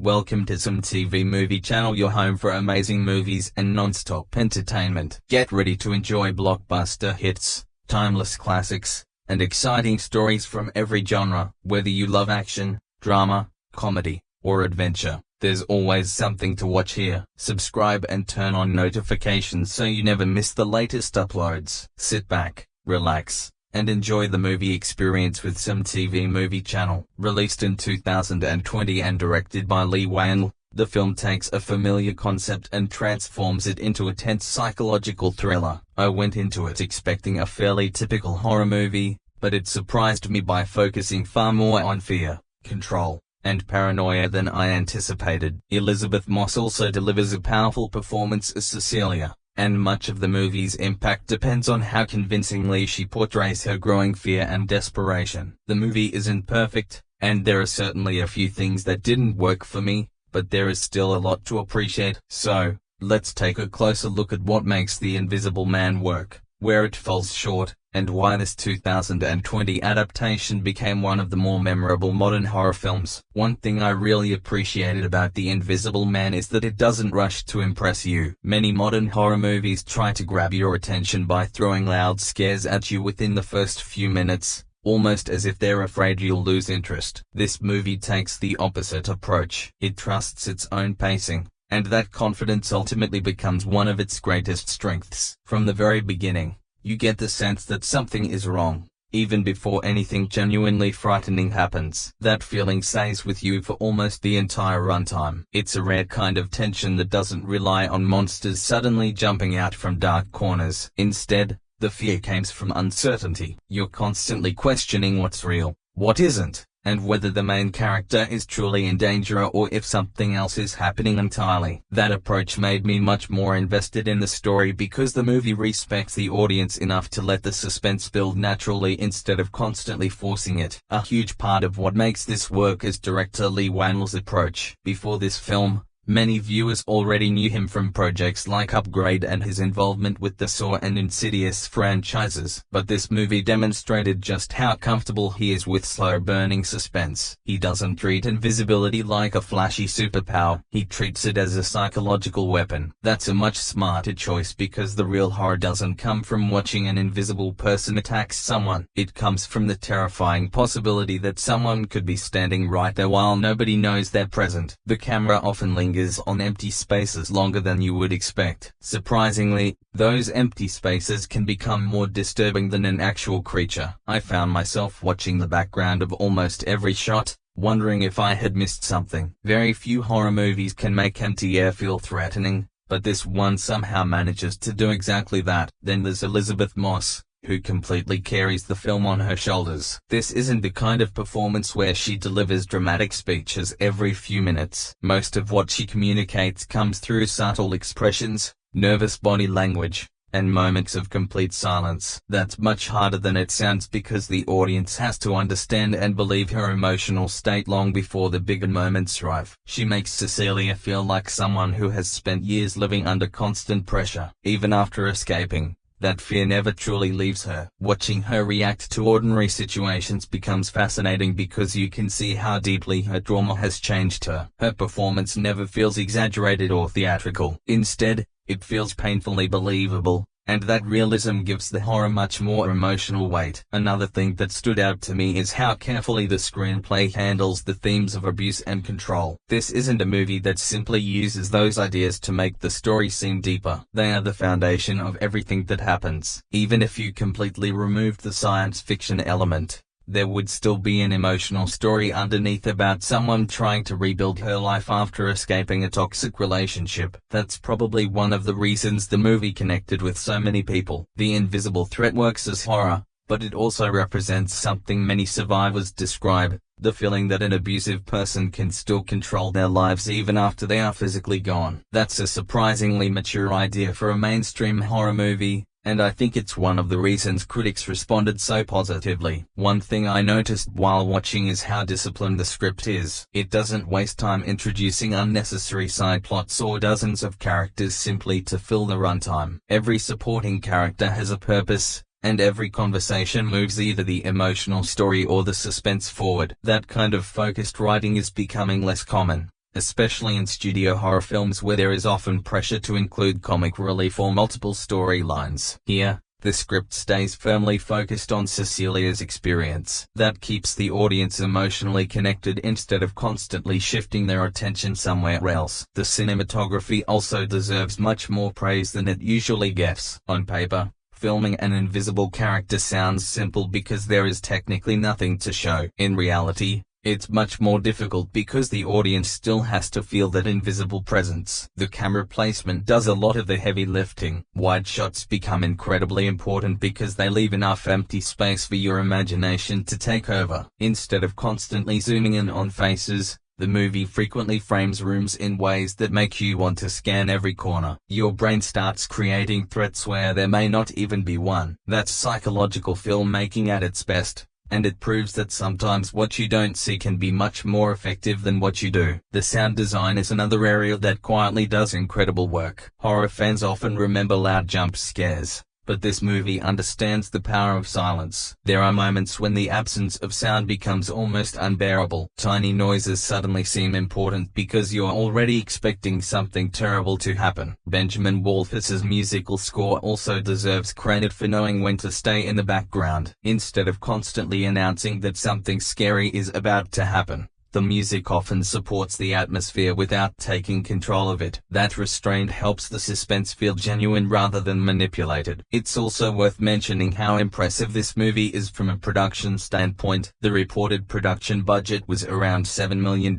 Welcome to Some TV Movie Channel, your home for amazing movies and non-stop entertainment. Get ready to enjoy blockbuster hits, timeless classics, and exciting stories from every genre. Whether you love action, drama, comedy, or adventure, there's always something to watch here. Subscribe and turn on notifications so you never miss the latest uploads. Sit back, relax, and enjoy the movie experience with Some TV Movie Channel. Released in 2020 and directed by Leigh Whannell, the film takes a familiar concept and transforms it into a tense psychological thriller. I went into it expecting a fairly typical horror movie, but it surprised me by focusing far more on fear, control, and paranoia than I anticipated. Elisabeth Moss also delivers a powerful performance as Cecilia, and much of the movie's impact depends on how convincingly she portrays her growing fear and desperation. The movie isn't perfect, and there are certainly a few things that didn't work for me, but there is still a lot to appreciate. So, let's take a closer look at what makes The Invisible Man work, where it falls short, and why this 2020 adaptation became one of the more memorable modern horror films. One thing I really appreciated about The Invisible Man is that it doesn't rush to impress you. Many modern horror movies try to grab your attention by throwing loud scares at you within the first few minutes, almost as if they're afraid you'll lose interest. This movie takes the opposite approach. It trusts its own pacing, and that confidence ultimately becomes one of its greatest strengths. From the very beginning, you get the sense that something is wrong, even before anything genuinely frightening happens. That feeling stays with you for almost the entire runtime. It's a rare kind of tension that doesn't rely on monsters suddenly jumping out from dark corners. Instead, the fear comes from uncertainty. You're constantly questioning what's real, what isn't, and whether the main character is truly in danger or if something else is happening entirely. That approach made me much more invested in the story because the movie respects the audience enough to let the suspense build naturally instead of constantly forcing it. A huge part of what makes this work is director Leigh Whannell's approach. Before this film, many viewers already knew him from projects like Upgrade and his involvement with the Saw and Insidious franchises. But this movie demonstrated just how comfortable he is with slow-burning suspense. He doesn't treat invisibility like a flashy superpower. He treats it as a psychological weapon. That's a much smarter choice because the real horror doesn't come from watching an invisible person attack someone. It comes from the terrifying possibility that someone could be standing right there while nobody knows they're present. The camera often lingers on empty spaces longer than you would expect. Surprisingly, those empty spaces can become more disturbing than an actual creature. I found myself watching the background of almost every shot, wondering if I had missed something. Very few horror movies can make empty air feel threatening, but this one somehow manages to do exactly that. Then there's Elisabeth Moss, who completely carries the film on her shoulders. This isn't the kind of performance where she delivers dramatic speeches every few minutes. Most of what she communicates comes through subtle expressions, nervous body language, and moments of complete silence. That's much harder than it sounds because the audience has to understand and believe her emotional state long before the bigger moments arrive. She makes Cecilia feel like someone who has spent years living under constant pressure. Even after escaping, that fear never truly leaves her. Watching her react to ordinary situations becomes fascinating because you can see how deeply her trauma has changed her. Her performance never feels exaggerated or theatrical. Instead, it feels painfully believable, and that realism gives the horror much more emotional weight. Another thing that stood out to me is how carefully the screenplay handles the themes of abuse and control. This isn't a movie that simply uses those ideas to make the story seem deeper. They are the foundation of everything that happens. Even if you completely removed the science fiction element, there would still be an emotional story underneath about someone trying to rebuild her life after escaping a toxic relationship. That's probably one of the reasons the movie connected with so many people. The invisible threat works as horror, but it also represents something many survivors describe: the feeling that an abusive person can still control their lives even after they are physically gone. That's a surprisingly mature idea for a mainstream horror movie, and I think it's one of the reasons critics responded so positively. One thing I noticed while watching is how disciplined the script is. It doesn't waste time introducing unnecessary side plots or dozens of characters simply to fill the runtime. Every supporting character has a purpose, and every conversation moves either the emotional story or the suspense forward. That kind of focused writing is becoming less common, especially in studio horror films where there is often pressure to include comic relief or multiple storylines. Here, the script stays firmly focused on Cecilia's experience. That keeps the audience emotionally connected instead of constantly shifting their attention somewhere else. The cinematography also deserves much more praise than it usually gets. On paper, filming an invisible character sounds simple because there is technically nothing to show. In reality, it's much more difficult because the audience still has to feel that invisible presence. The camera placement does a lot of the heavy lifting. Wide shots become incredibly important because they leave enough empty space for your imagination to take over. Instead of constantly zooming in on faces, the movie frequently frames rooms in ways that make you want to scan every corner. Your brain starts creating threats where there may not even be one. That's psychological filmmaking at its best. And it proves that sometimes what you don't see can be much more effective than what you do. The sound design is another area that quietly does incredible work. Horror fans often remember loud jump scares, but this movie understands the power of silence. There are moments when the absence of sound becomes almost unbearable. Tiny noises suddenly seem important because you're already expecting something terrible to happen. Benjamin Wolfis's musical score also deserves credit for knowing when to stay in the background. Instead of constantly announcing that something scary is about to happen, the music often supports the atmosphere without taking control of it. That restraint helps the suspense feel genuine rather than manipulated. It's also worth mentioning how impressive this movie is from a production standpoint. The reported production budget was around $7 million,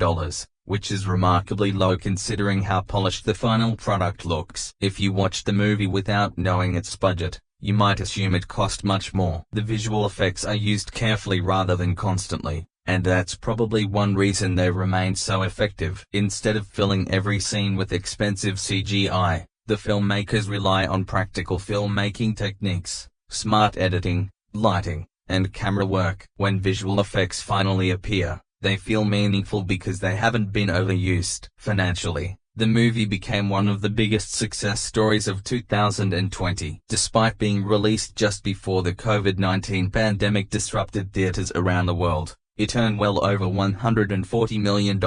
which is remarkably low considering how polished the final product looks. If you watch the movie without knowing its budget, you might assume it cost much more. The visual effects are used carefully rather than constantly, and that's probably one reason they remain so effective. Instead of filling every scene with expensive CGI, the filmmakers rely on practical filmmaking techniques, smart editing, lighting, and camera work. When visual effects finally appear, they feel meaningful because they haven't been overused. Financially, the movie became one of the biggest success stories of 2020. Despite being released just before the COVID-19 pandemic disrupted theaters around the world, it earned well over $140 million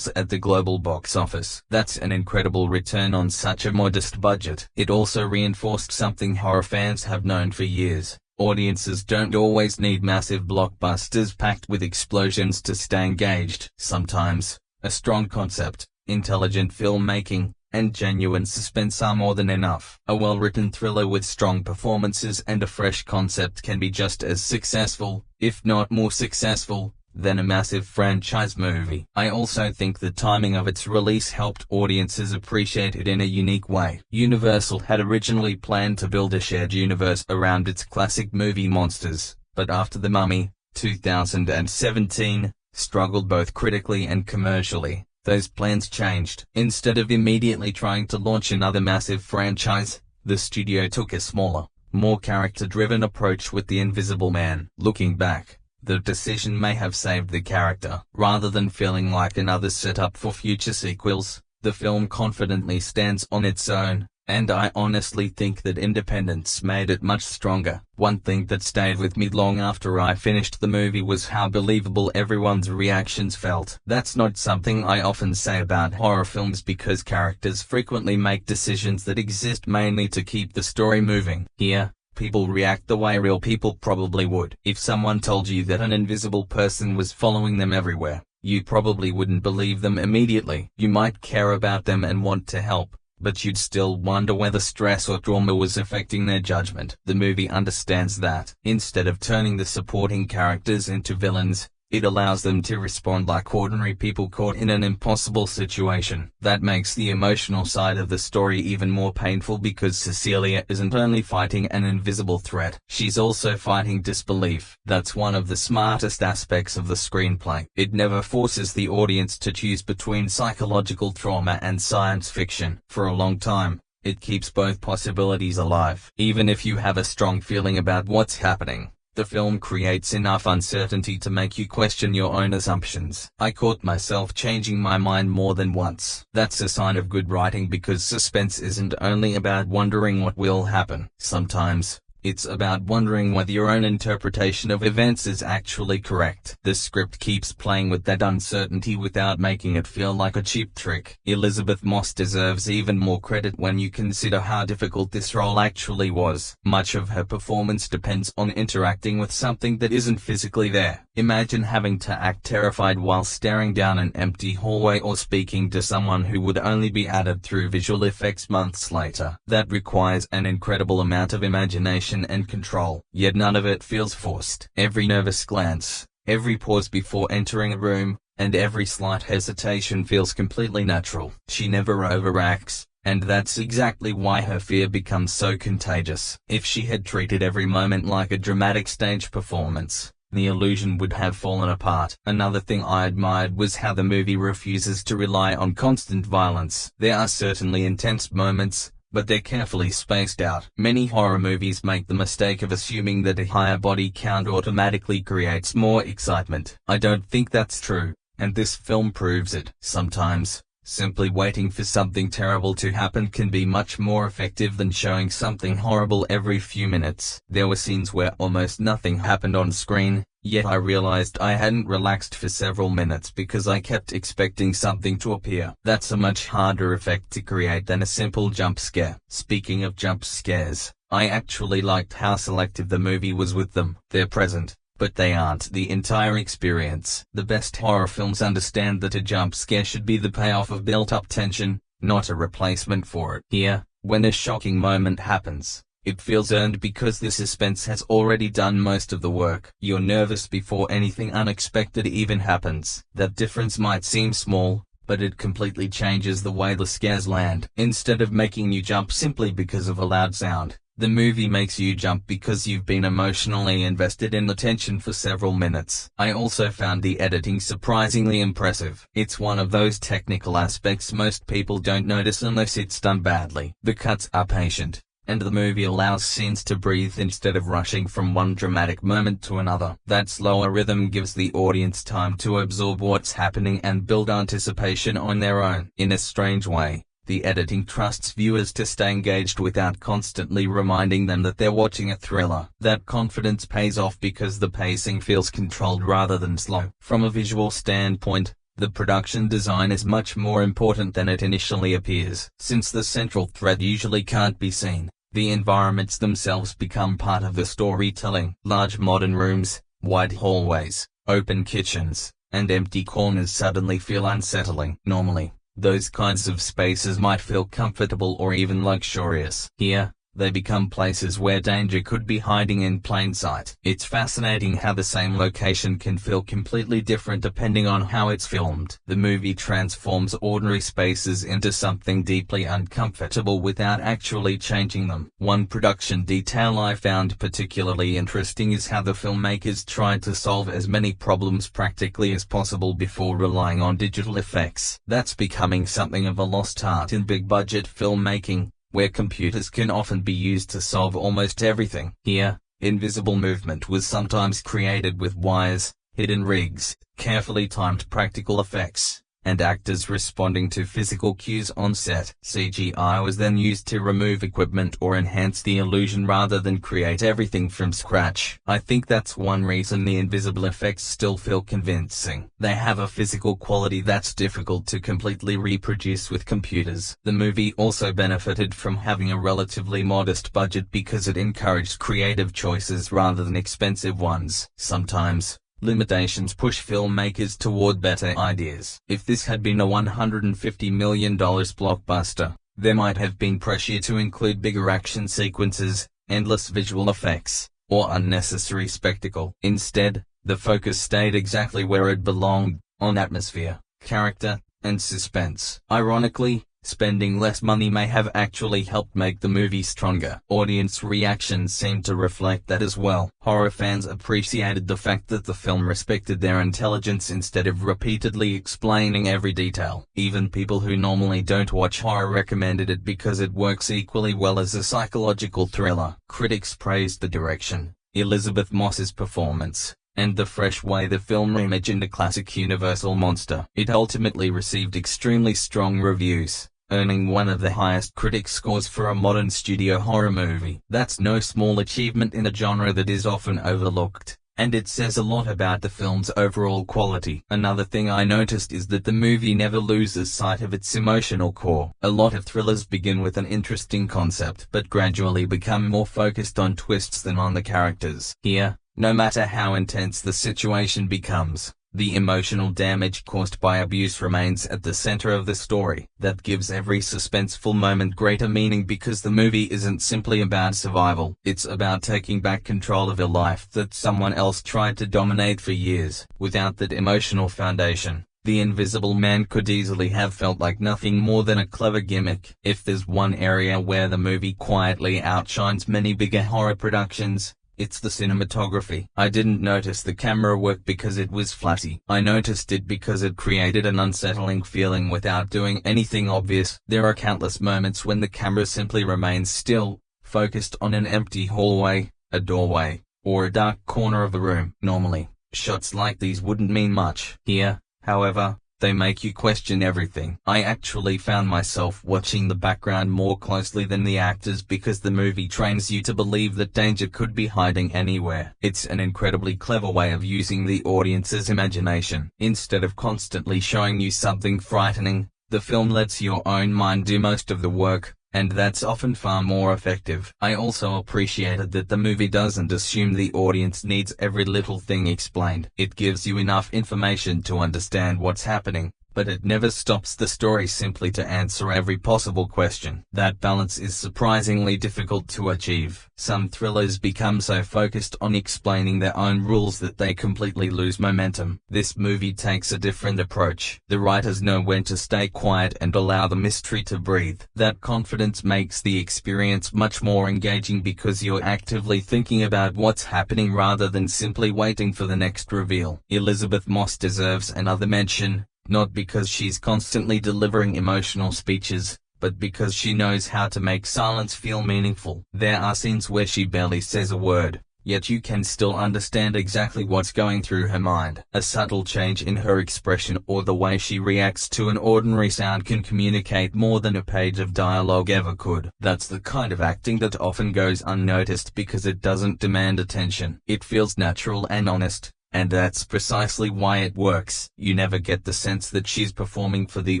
at the global box office. That's an incredible return on such a modest budget. It also reinforced something horror fans have known for years. Audiences don't always need massive blockbusters packed with explosions to stay engaged. Sometimes, a strong concept, intelligent filmmaking, and genuine suspense are more than enough. A well-written thriller with strong performances and a fresh concept can be just as successful, if not more successful, than a massive franchise movie. I also think the timing of its release helped audiences appreciate it in a unique way. Universal had originally planned to build a shared universe around its classic movie monsters, but after The Mummy, 2017, struggled both critically and commercially, those plans changed. Instead of immediately trying to launch another massive franchise, the studio took a smaller, more character-driven approach with The Invisible Man. Looking back, the decision may have saved the character. Rather than feeling like another setup for future sequels, the film confidently stands on its own, and I honestly think that independence made it much stronger. One thing that stayed with me long after I finished the movie was how believable everyone's reactions felt. That's not something I often say about horror films because characters frequently make decisions that exist mainly to keep the story moving. Here, people react the way real people probably would. If someone told you that an invisible person was following them everywhere, you probably wouldn't believe them immediately. You might care about them and want to help, but you'd still wonder whether stress or trauma was affecting their judgment. The movie understands that. Instead of turning the supporting characters into villains, it allows them to respond like ordinary people caught in an impossible situation. That makes the emotional side of the story even more painful because Cecilia isn't only fighting an invisible threat, she's also fighting disbelief. That's one of the smartest aspects of the screenplay. It never forces the audience to choose between psychological trauma and science fiction. For a long time, it keeps both possibilities alive. Even if you have a strong feeling about what's happening, the film creates enough uncertainty to make you question your own assumptions. I caught myself changing my mind more than once. That's a sign of good writing because suspense isn't only about wondering what will happen. Sometimes, It's about wondering whether your own interpretation of events is actually correct. The script keeps playing with that uncertainty without making it feel like a cheap trick. Elisabeth Moss deserves even more credit when you consider how difficult this role actually was. Much of her performance depends on interacting with something that isn't physically there. Imagine having to act terrified while staring down an empty hallway or speaking to someone who would only be added through visual effects months later. That requires an incredible amount of imagination and control, yet none of it feels forced. Every nervous glance, every pause before entering a room, and every slight hesitation feels completely natural. She never overacts, and that's exactly why her fear becomes so contagious. If she had treated every moment like a dramatic stage performance, the illusion would have fallen apart. Another thing I admired was how the movie refuses to rely on constant violence. There are certainly intense moments, but they're carefully spaced out. Many horror movies make the mistake of assuming that a higher body count automatically creates more excitement. I don't think that's true, and this film proves it. Sometimes, simply waiting for something terrible to happen can be much more effective than showing something horrible every few minutes. There were scenes where almost nothing happened on screen, yet I realized I hadn't relaxed for several minutes because I kept expecting something to appear. That's a much harder effect to create than a simple jump scare. Speaking of jump scares, I actually liked how selective the movie was with them. They're present, but they aren't the entire experience. The best horror films understand that a jump scare should be the payoff of built-up tension, not a replacement for it. Here, when a shocking moment happens, it feels earned because the suspense has already done most of the work. You're nervous before anything unexpected even happens. That difference might seem small, but it completely changes the way the scares land. Instead of making you jump simply because of a loud sound, the movie makes you jump because you've been emotionally invested in the tension for several minutes. I also found the editing surprisingly impressive. It's one of those technical aspects most people don't notice unless it's done badly. The cuts are patient, and the movie allows scenes to breathe instead of rushing from one dramatic moment to another. That slower rhythm gives the audience time to absorb what's happening and build anticipation on their own. In a strange way, the editing trusts viewers to stay engaged without constantly reminding them that they're watching a thriller. That confidence pays off because the pacing feels controlled rather than slow. From a visual standpoint, the production design is much more important than it initially appears. Since the central thread usually can't be seen, the environments themselves become part of the storytelling. Large modern rooms, wide hallways, open kitchens, and empty corners suddenly feel unsettling. Normally, those kinds of spaces might feel comfortable or even luxurious. Here, they become places where danger could be hiding in plain sight. It's fascinating how the same location can feel completely different depending on how it's filmed. The movie transforms ordinary spaces into something deeply uncomfortable without actually changing them. One production detail I found particularly interesting is how the filmmakers tried to solve as many problems practically as possible before relying on digital effects. That's becoming something of a lost art in big-budget filmmaking, where computers can often be used to solve almost everything. Here, invisible movement was sometimes created with wires, hidden rigs, carefully timed practical effects, and actors responding to physical cues on set. CGI was then used to remove equipment or enhance the illusion rather than create everything from scratch. I think that's one reason the invisible effects still feel convincing. They have a physical quality that's difficult to completely reproduce with computers. The movie also benefited from having a relatively modest budget because it encouraged creative choices rather than expensive ones. Sometimes, limitations push filmmakers toward better ideas. If this had been a $150 million blockbuster, there might have been pressure to include bigger action sequences, endless visual effects, or unnecessary spectacle. Instead, the focus stayed exactly where it belonged, on atmosphere, character, and suspense. Ironically, spending less money may have actually helped make the movie stronger. Audience reactions seem to reflect that as well. Horror fans appreciated the fact that the film respected their intelligence instead of repeatedly explaining every detail. Even people who normally don't watch horror recommended it because it works equally well as a psychological thriller. Critics praised the direction, Elisabeth Moss's performance, and the fresh way the film reimagined a classic Universal monster. It ultimately received extremely strong reviews, earning one of the highest critic scores for a modern studio horror movie. That's no small achievement in a genre that is often overlooked, and it says a lot about the film's overall quality. Another thing I noticed is that the movie never loses sight of its emotional core. A lot of thrillers begin with an interesting concept but gradually become more focused on twists than on the characters. Here, no matter how intense the situation becomes, the emotional damage caused by abuse remains at the center of the story. That gives every suspenseful moment greater meaning because the movie isn't simply about survival. It's about taking back control of a life that someone else tried to dominate for years. Without that emotional foundation, The Invisible Man could easily have felt like nothing more than a clever gimmick. If there's one area where the movie quietly outshines many bigger horror productions, it's the cinematography. I didn't notice the camera work because it was flashy. I noticed it because it created an unsettling feeling without doing anything obvious. There are countless moments when the camera simply remains still, focused on an empty hallway, a doorway, or a dark corner of the room. Normally, shots like these wouldn't mean much. Here, however, they make you question everything. I actually found myself watching the background more closely than the actors because the movie trains you to believe that danger could be hiding anywhere. It's an incredibly clever way of using the audience's imagination. Instead of constantly showing you something frightening, the film lets your own mind do most of the work, and that's often far more effective. I also appreciated that the movie doesn't assume the audience needs every little thing explained. It gives you enough information to understand what's happening, but it never stops the story simply to answer every possible question. That balance is surprisingly difficult to achieve. Some thrillers become so focused on explaining their own rules that they completely lose momentum. This movie takes a different approach. The writers know when to stay quiet and allow the mystery to breathe. That confidence makes the experience much more engaging because you're actively thinking about what's happening rather than simply waiting for the next reveal. Elisabeth Moss deserves another mention, not because she's constantly delivering emotional speeches, but because she knows how to make silence feel meaningful. There are scenes where she barely says a word, yet you can still understand exactly what's going through her mind. A subtle change in her expression or the way she reacts to an ordinary sound can communicate more than a page of dialogue ever could. That's the kind of acting that often goes unnoticed because it doesn't demand attention. It feels natural and honest. And that's precisely why it works. You never get the sense that she's performing for the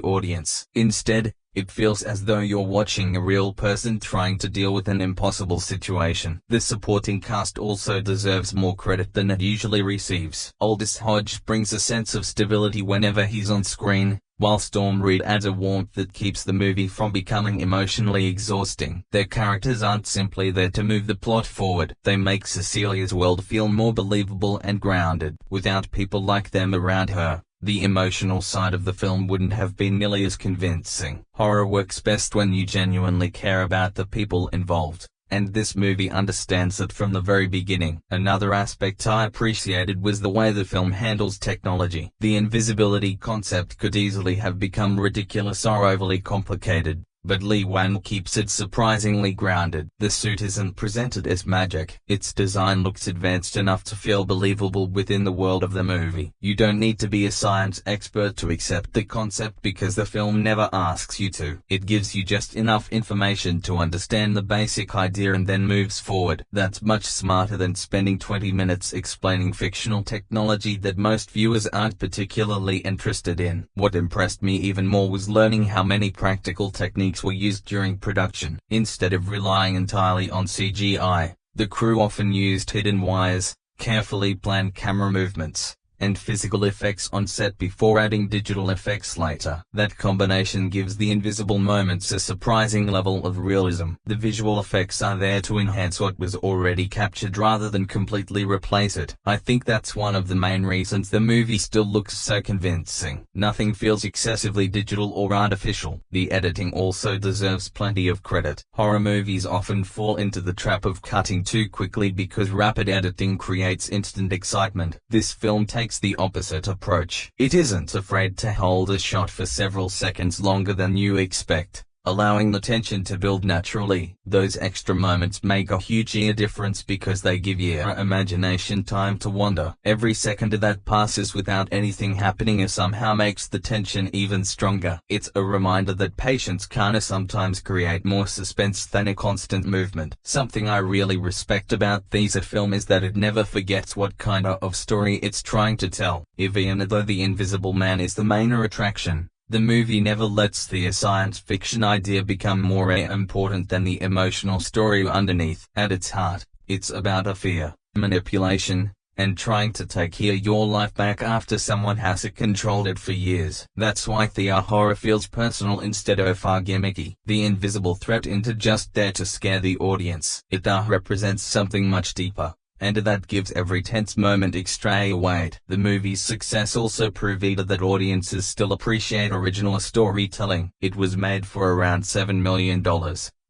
audience. Instead, it feels as though you're watching a real person trying to deal with an impossible situation. The supporting cast also deserves more credit than it usually receives. Aldis Hodge brings a sense of stability whenever he's on screen, while Reid adds a warmth that keeps the movie from becoming emotionally exhausting. Their characters aren't simply there to move the plot forward. They make Cecilia's world feel more believable and grounded. Without people like them around her, the emotional side of the film wouldn't have been nearly as convincing. Horror works best when you genuinely care about the people involved, and this movie understands that from the very beginning. Another aspect I appreciated was the way the film handles technology. The invisibility concept could easily have become ridiculous or overly complicated, but Whannell keeps it surprisingly grounded. The suit isn't presented as magic. Its design looks advanced enough to feel believable within the world of the movie. You don't need to be a science expert to accept the concept because the film never asks you to. It gives you just enough information to understand the basic idea and then moves forward. That's much smarter than spending 20 minutes explaining fictional technology that most viewers aren't particularly interested in. What impressed me even more was learning how many practical techniques were used during production. Instead of relying entirely on CGI, the crew often used hidden wires, carefully planned camera movements, and physical effects on set before adding digital effects later. That combination gives the invisible moments a surprising level of realism. The visual effects are there to enhance what was already captured rather than completely replace it. I think that's one of the main reasons the movie still looks so convincing. Nothing feels excessively digital or artificial. The editing also deserves plenty of credit. Horror movies often fall into the trap of cutting too quickly because rapid editing creates instant excitement. This film takes the opposite approach. It isn't afraid to hold a shot for several seconds longer than you expect, allowing the tension to build naturally. Those extra moments make a huge difference because they give your imagination time to wander. Every second that passes without anything happening somehow makes the tension even stronger. It's a reminder that patience can sometimes create more suspense than a constant movement. Something I really respect about this film is that it never forgets what kind of story it's trying to tell. Even though the Invisible Man is the main attraction, the movie never lets the science fiction idea become more important than the emotional story underneath. At its heart, it's about a fear, manipulation, and trying to take your life back after someone has controlled it for years. That's why the horror feels personal instead of gimmicky. The invisible threat isn't just there to scare the audience. It represents something much deeper, and that gives every tense moment extra weight. The movie's success also proved that audiences still appreciate original storytelling. It was made for around $7 million,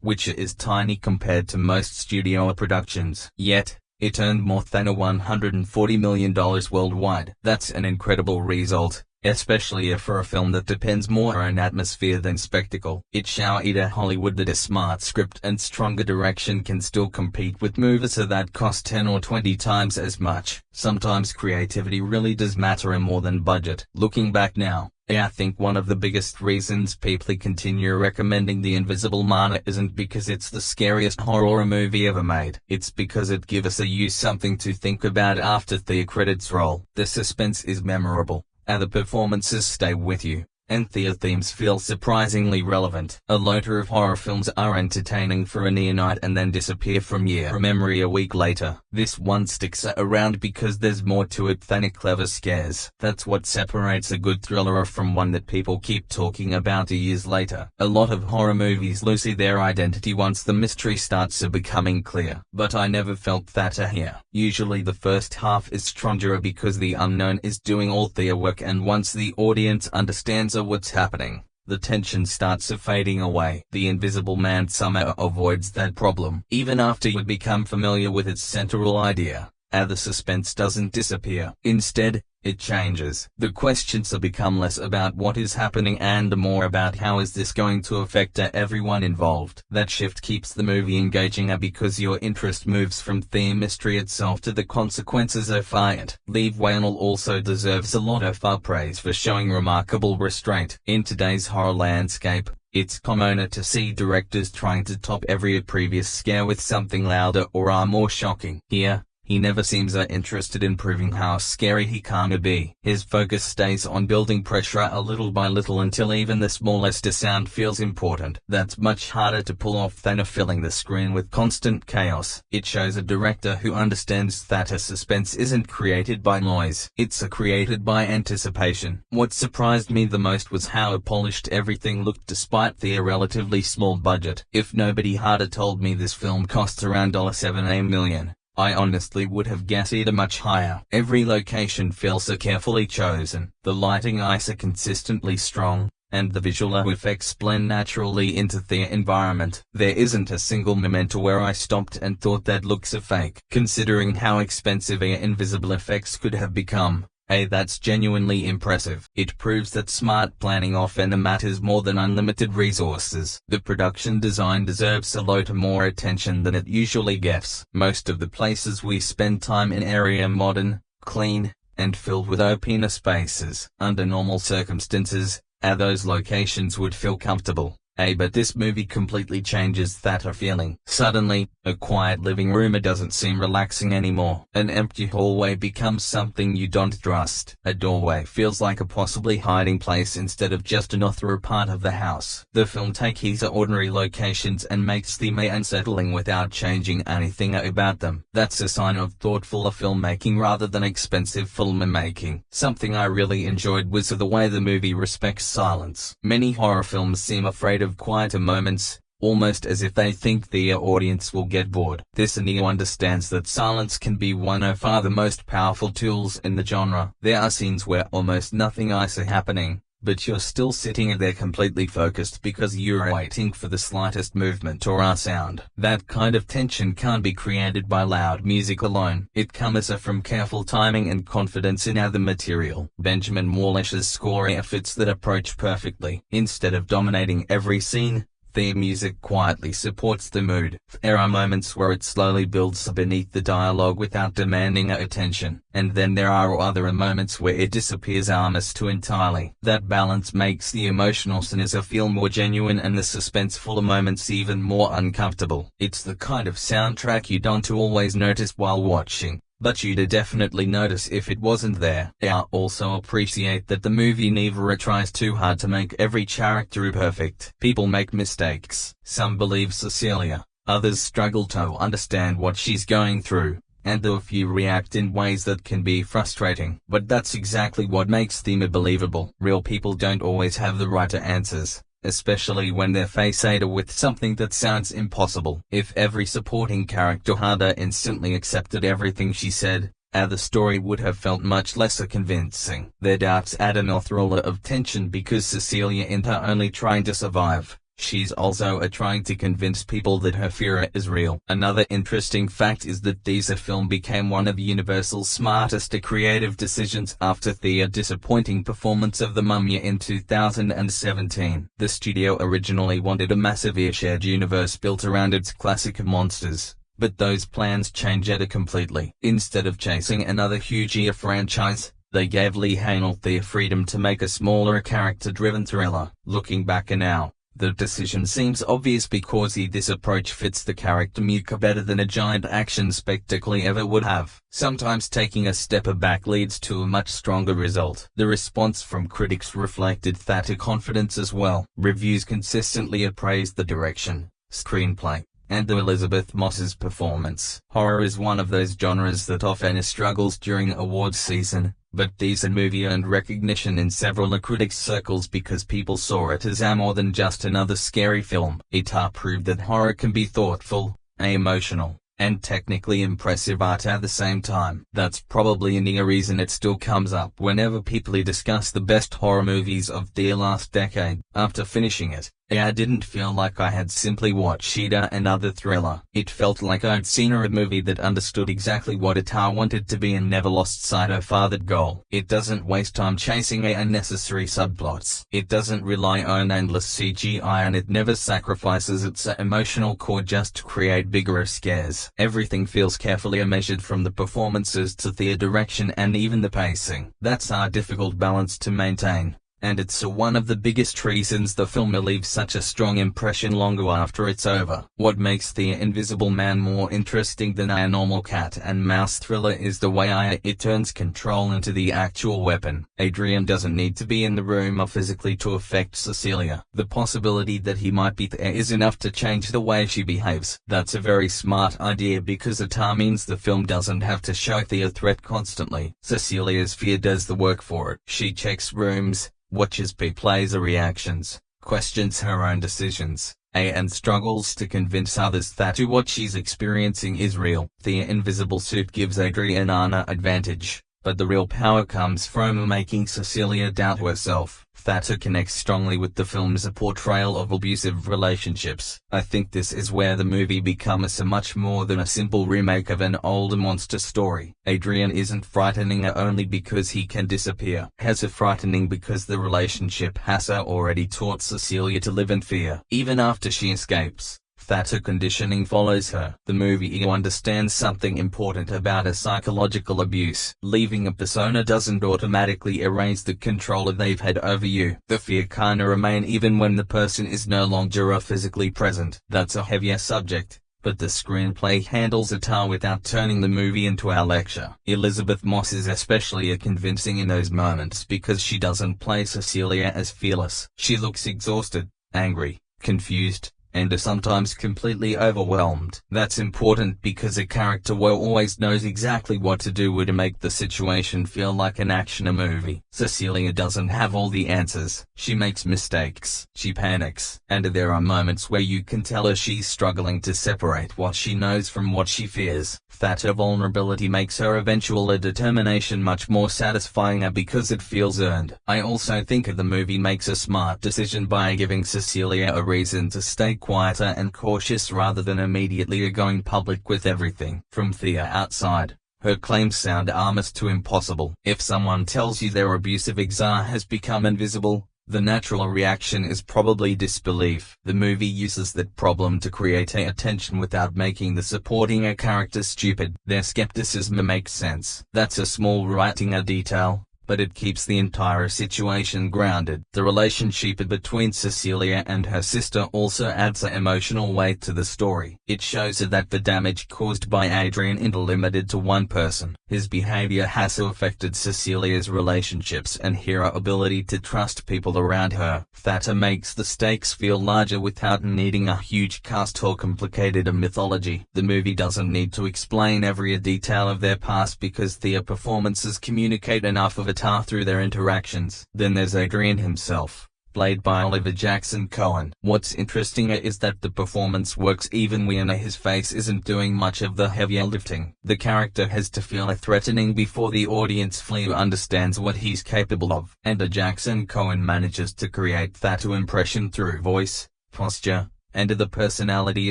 which is tiny compared to most studio productions. Yet, it earned more than $140 million worldwide. That's an incredible result, especially for a film that depends more on atmosphere than spectacle. It showed Hollywood that a smart script and stronger direction can still compete with movies that cost 10 or 20 times as much. Sometimes creativity really does matter more than budget. Looking back now, I think one of the biggest reasons people continue recommending The Invisible Man isn't because it's the scariest horror movie ever made. It's because it gives you something to think about after the credits roll. The suspense is memorable, and the performances stay with you, and the themes feel surprisingly relevant. A lot of horror films are entertaining for a night and then disappear from your memory a week later. This one sticks around because there's more to it than clever scares. That's what separates a good thriller from one that people keep talking about years later. A lot of horror movies lose their identity once the mystery starts becoming clear, but I never felt that here. Usually the first half is stronger because the unknown is doing all the work, and once the audience understands what's happening, the tension starts fading away. The Invisible Man somehow avoids that problem. Even after you become familiar with its central idea, the suspense doesn't disappear. Instead, it changes. The questions become less about what is happening and more about how is this going to affect everyone involved. That shift keeps the movie engaging because your interest moves from the mystery itself to the consequences of it. Leigh Whannell also deserves a lot of praise for showing remarkable restraint. In today's horror landscape, it's common to see directors trying to top every previous scare with something louder or more shocking. Here, he never seems interested in proving how scary he can be. His focus stays on building pressure little by little until even the smallest sound feels important. That's much harder to pull off than filling the screen with constant chaos. It shows a director who understands that a suspense isn't created by noise. It's created by anticipation. What surprised me the most was how polished everything looked despite the relatively small budget. If nobody had told me this film costs around $7 million, I honestly would have guessed much higher. Every location feels carefully chosen, the lighting is consistently strong, and the visual effects blend naturally into the environment. There isn't a single moment where I stopped and thought that looks fake. Considering how expensive invisible effects could have become, that's genuinely impressive. It proves that smart planning often matters more than unlimited resources. The production design deserves a lot more attention than it usually gets. Most of the places we spend time in are modern, clean, and filled with open spaces. Under normal circumstances, those locations would feel comfortable. But this movie completely changes that feeling. Suddenly, a quiet living room doesn't seem relaxing anymore. An empty hallway becomes something you don't trust. A doorway feels like a possibly hiding place instead of just another part of the house. The film takes ordinary locations and makes them unsettling without changing anything about them. That's a sign of thoughtful filmmaking rather than expensive filmmaking. Something I really enjoyed was the way the movie respects silence. Many horror films seem afraid of quieter moments, almost as if they think the audience will get bored. This understands that silence can be one of the most powerful tools in the genre. There are scenes where almost nothing is happening, but you're still sitting there completely focused because you're waiting for the slightest movement or sound. That kind of tension can't be created by loud music alone. It comes from careful timing and confidence in the material. Benjamin Walish's score fits that approach perfectly. Instead of dominating every scene, The music quietly supports the mood. There are moments where it slowly builds beneath the dialogue without demanding our attention, and then there are other moments where it disappears almost too entirely. That balance makes the emotional scenes feel more genuine and the suspenseful moments even more uncomfortable. It's the kind of soundtrack you don't always notice while watching, but you'd definitely notice if it wasn't there. I also appreciate that the movie never tries too hard to make every character perfect. People make mistakes. Some believe Cecilia, others struggle to understand what she's going through, and a few react in ways that can be frustrating. But that's exactly what makes them believable. Real people don't always have the right answers, especially when they're faced with something that sounds impossible. If every supporting character had instantly accepted everything she said, the story would have felt much less convincing. Their doubts add an aural of tension because Cecilia isn't only trying to survive, she's also trying to convince people that her fear is real. Another interesting fact is that this film became one of Universal's smartest creative decisions after the disappointing performance of The Mummy in 2017. The studio originally wanted a massive shared universe built around its classic monsters, but those plans changed completely. Instead of chasing another huge franchise, they gave Leigh Whannell the freedom to make a smaller character-driven thriller. Looking back now, the decision seems obvious because this approach fits the character much better than a giant action spectacle ever would have. Sometimes taking a step back leads to a much stronger result. The response from critics reflected that confidence as well. Reviews consistently praised the direction, screenplay, and Elisabeth Moss's performance. Horror is one of those genres that often struggles during awards season, but this movie earned recognition in several critics' circles because people saw it as more than just another scary film. It proved that horror can be thoughtful, emotional, and technically impressive at the same time. That's probably a reason it still comes up whenever people discuss the best horror movies of the last decade. After finishing it, I didn't feel like I had simply watched another thriller. It felt like I'd seen a movie that understood exactly what it wanted to be and never lost sight of that goal. It doesn't waste time chasing unnecessary subplots. It doesn't rely on endless CGI, and it never sacrifices its emotional core just to create bigger scares. Everything feels carefully measured, from the performances to the direction and even the pacing. That's a difficult balance to maintain, and it's one of the biggest reasons the film leaves such a strong impression long after it's over. What makes The Invisible Man more interesting than a normal cat and mouse thriller is the way it turns control into the actual weapon. Adrian doesn't need to be in the room physically to affect Cecilia. The possibility that he might be there is enough to change the way she behaves. That's a very smart idea because it means the film doesn't have to show the threat constantly. Cecilia's fear does the work for it. She checks rooms, watches people's reactions, questions her own decisions, and struggles to convince others that what she's experiencing is real. The invisible suit gives Adrian an advantage, but the real power comes from making Cecilia doubt herself. That connects strongly with the film's portrayal of abusive relationships. I think this is where the movie becomes much more than a simple remake of an old monster story. Adrian isn't frightening only because he can disappear. He's frightening because the relationship has already taught Cecilia to live in fear, even after she escapes. That conditioning follows her. The movie understands something important about psychological abuse. Leaving a persona doesn't automatically erase the control they've had over you. The fear can remain even when the person is no longer physically present. That's a heavier subject, but the screenplay handles it without turning the movie into a lecture. Elisabeth Moss is especially convincing in those moments because she doesn't play Cecilia as fearless. She looks exhausted, angry, confused, and sometimes completely overwhelmed. That's important because a character always knows exactly what to do to make the situation feel like an action movie. Cecilia doesn't have all the answers. She makes mistakes. She panics. And there are moments where you can tell her she's struggling to separate what she knows from what she fears. That vulnerability makes her eventual determination much more satisfying because it feels earned. I also think the movie makes a smart decision by giving Cecilia a reason to stay quieter and cautious rather than immediately going public with everything. From the outside, her claims sound almost too impossible. If someone tells you their abusive ex has become invisible, The natural reaction is probably disbelief. The movie uses that problem to create a tension without making the supporting character stupid. Their skepticism makes sense. That's a small writing detail, but it keeps the entire situation grounded. The relationship between Cecilia and her sister also adds an emotional weight to the story. It shows her that the damage caused by Adrian isn't limited to one person. His behavior has so affected Cecilia's relationships and her ability to trust people around her. That makes the stakes feel larger without needing a huge cast or complicated mythology. The movie doesn't need to explain every detail of their past because their performances communicate enough of it through their interactions. Then there's Adrian himself, played by Oliver Jackson-Cohen. What's interesting is that the performance works even when his face isn't doing much of the heavy lifting. The character has to feel threatening before the audience fully understands what he's capable of. And Jackson-Cohen manages to create that impression through voice, posture, and the personality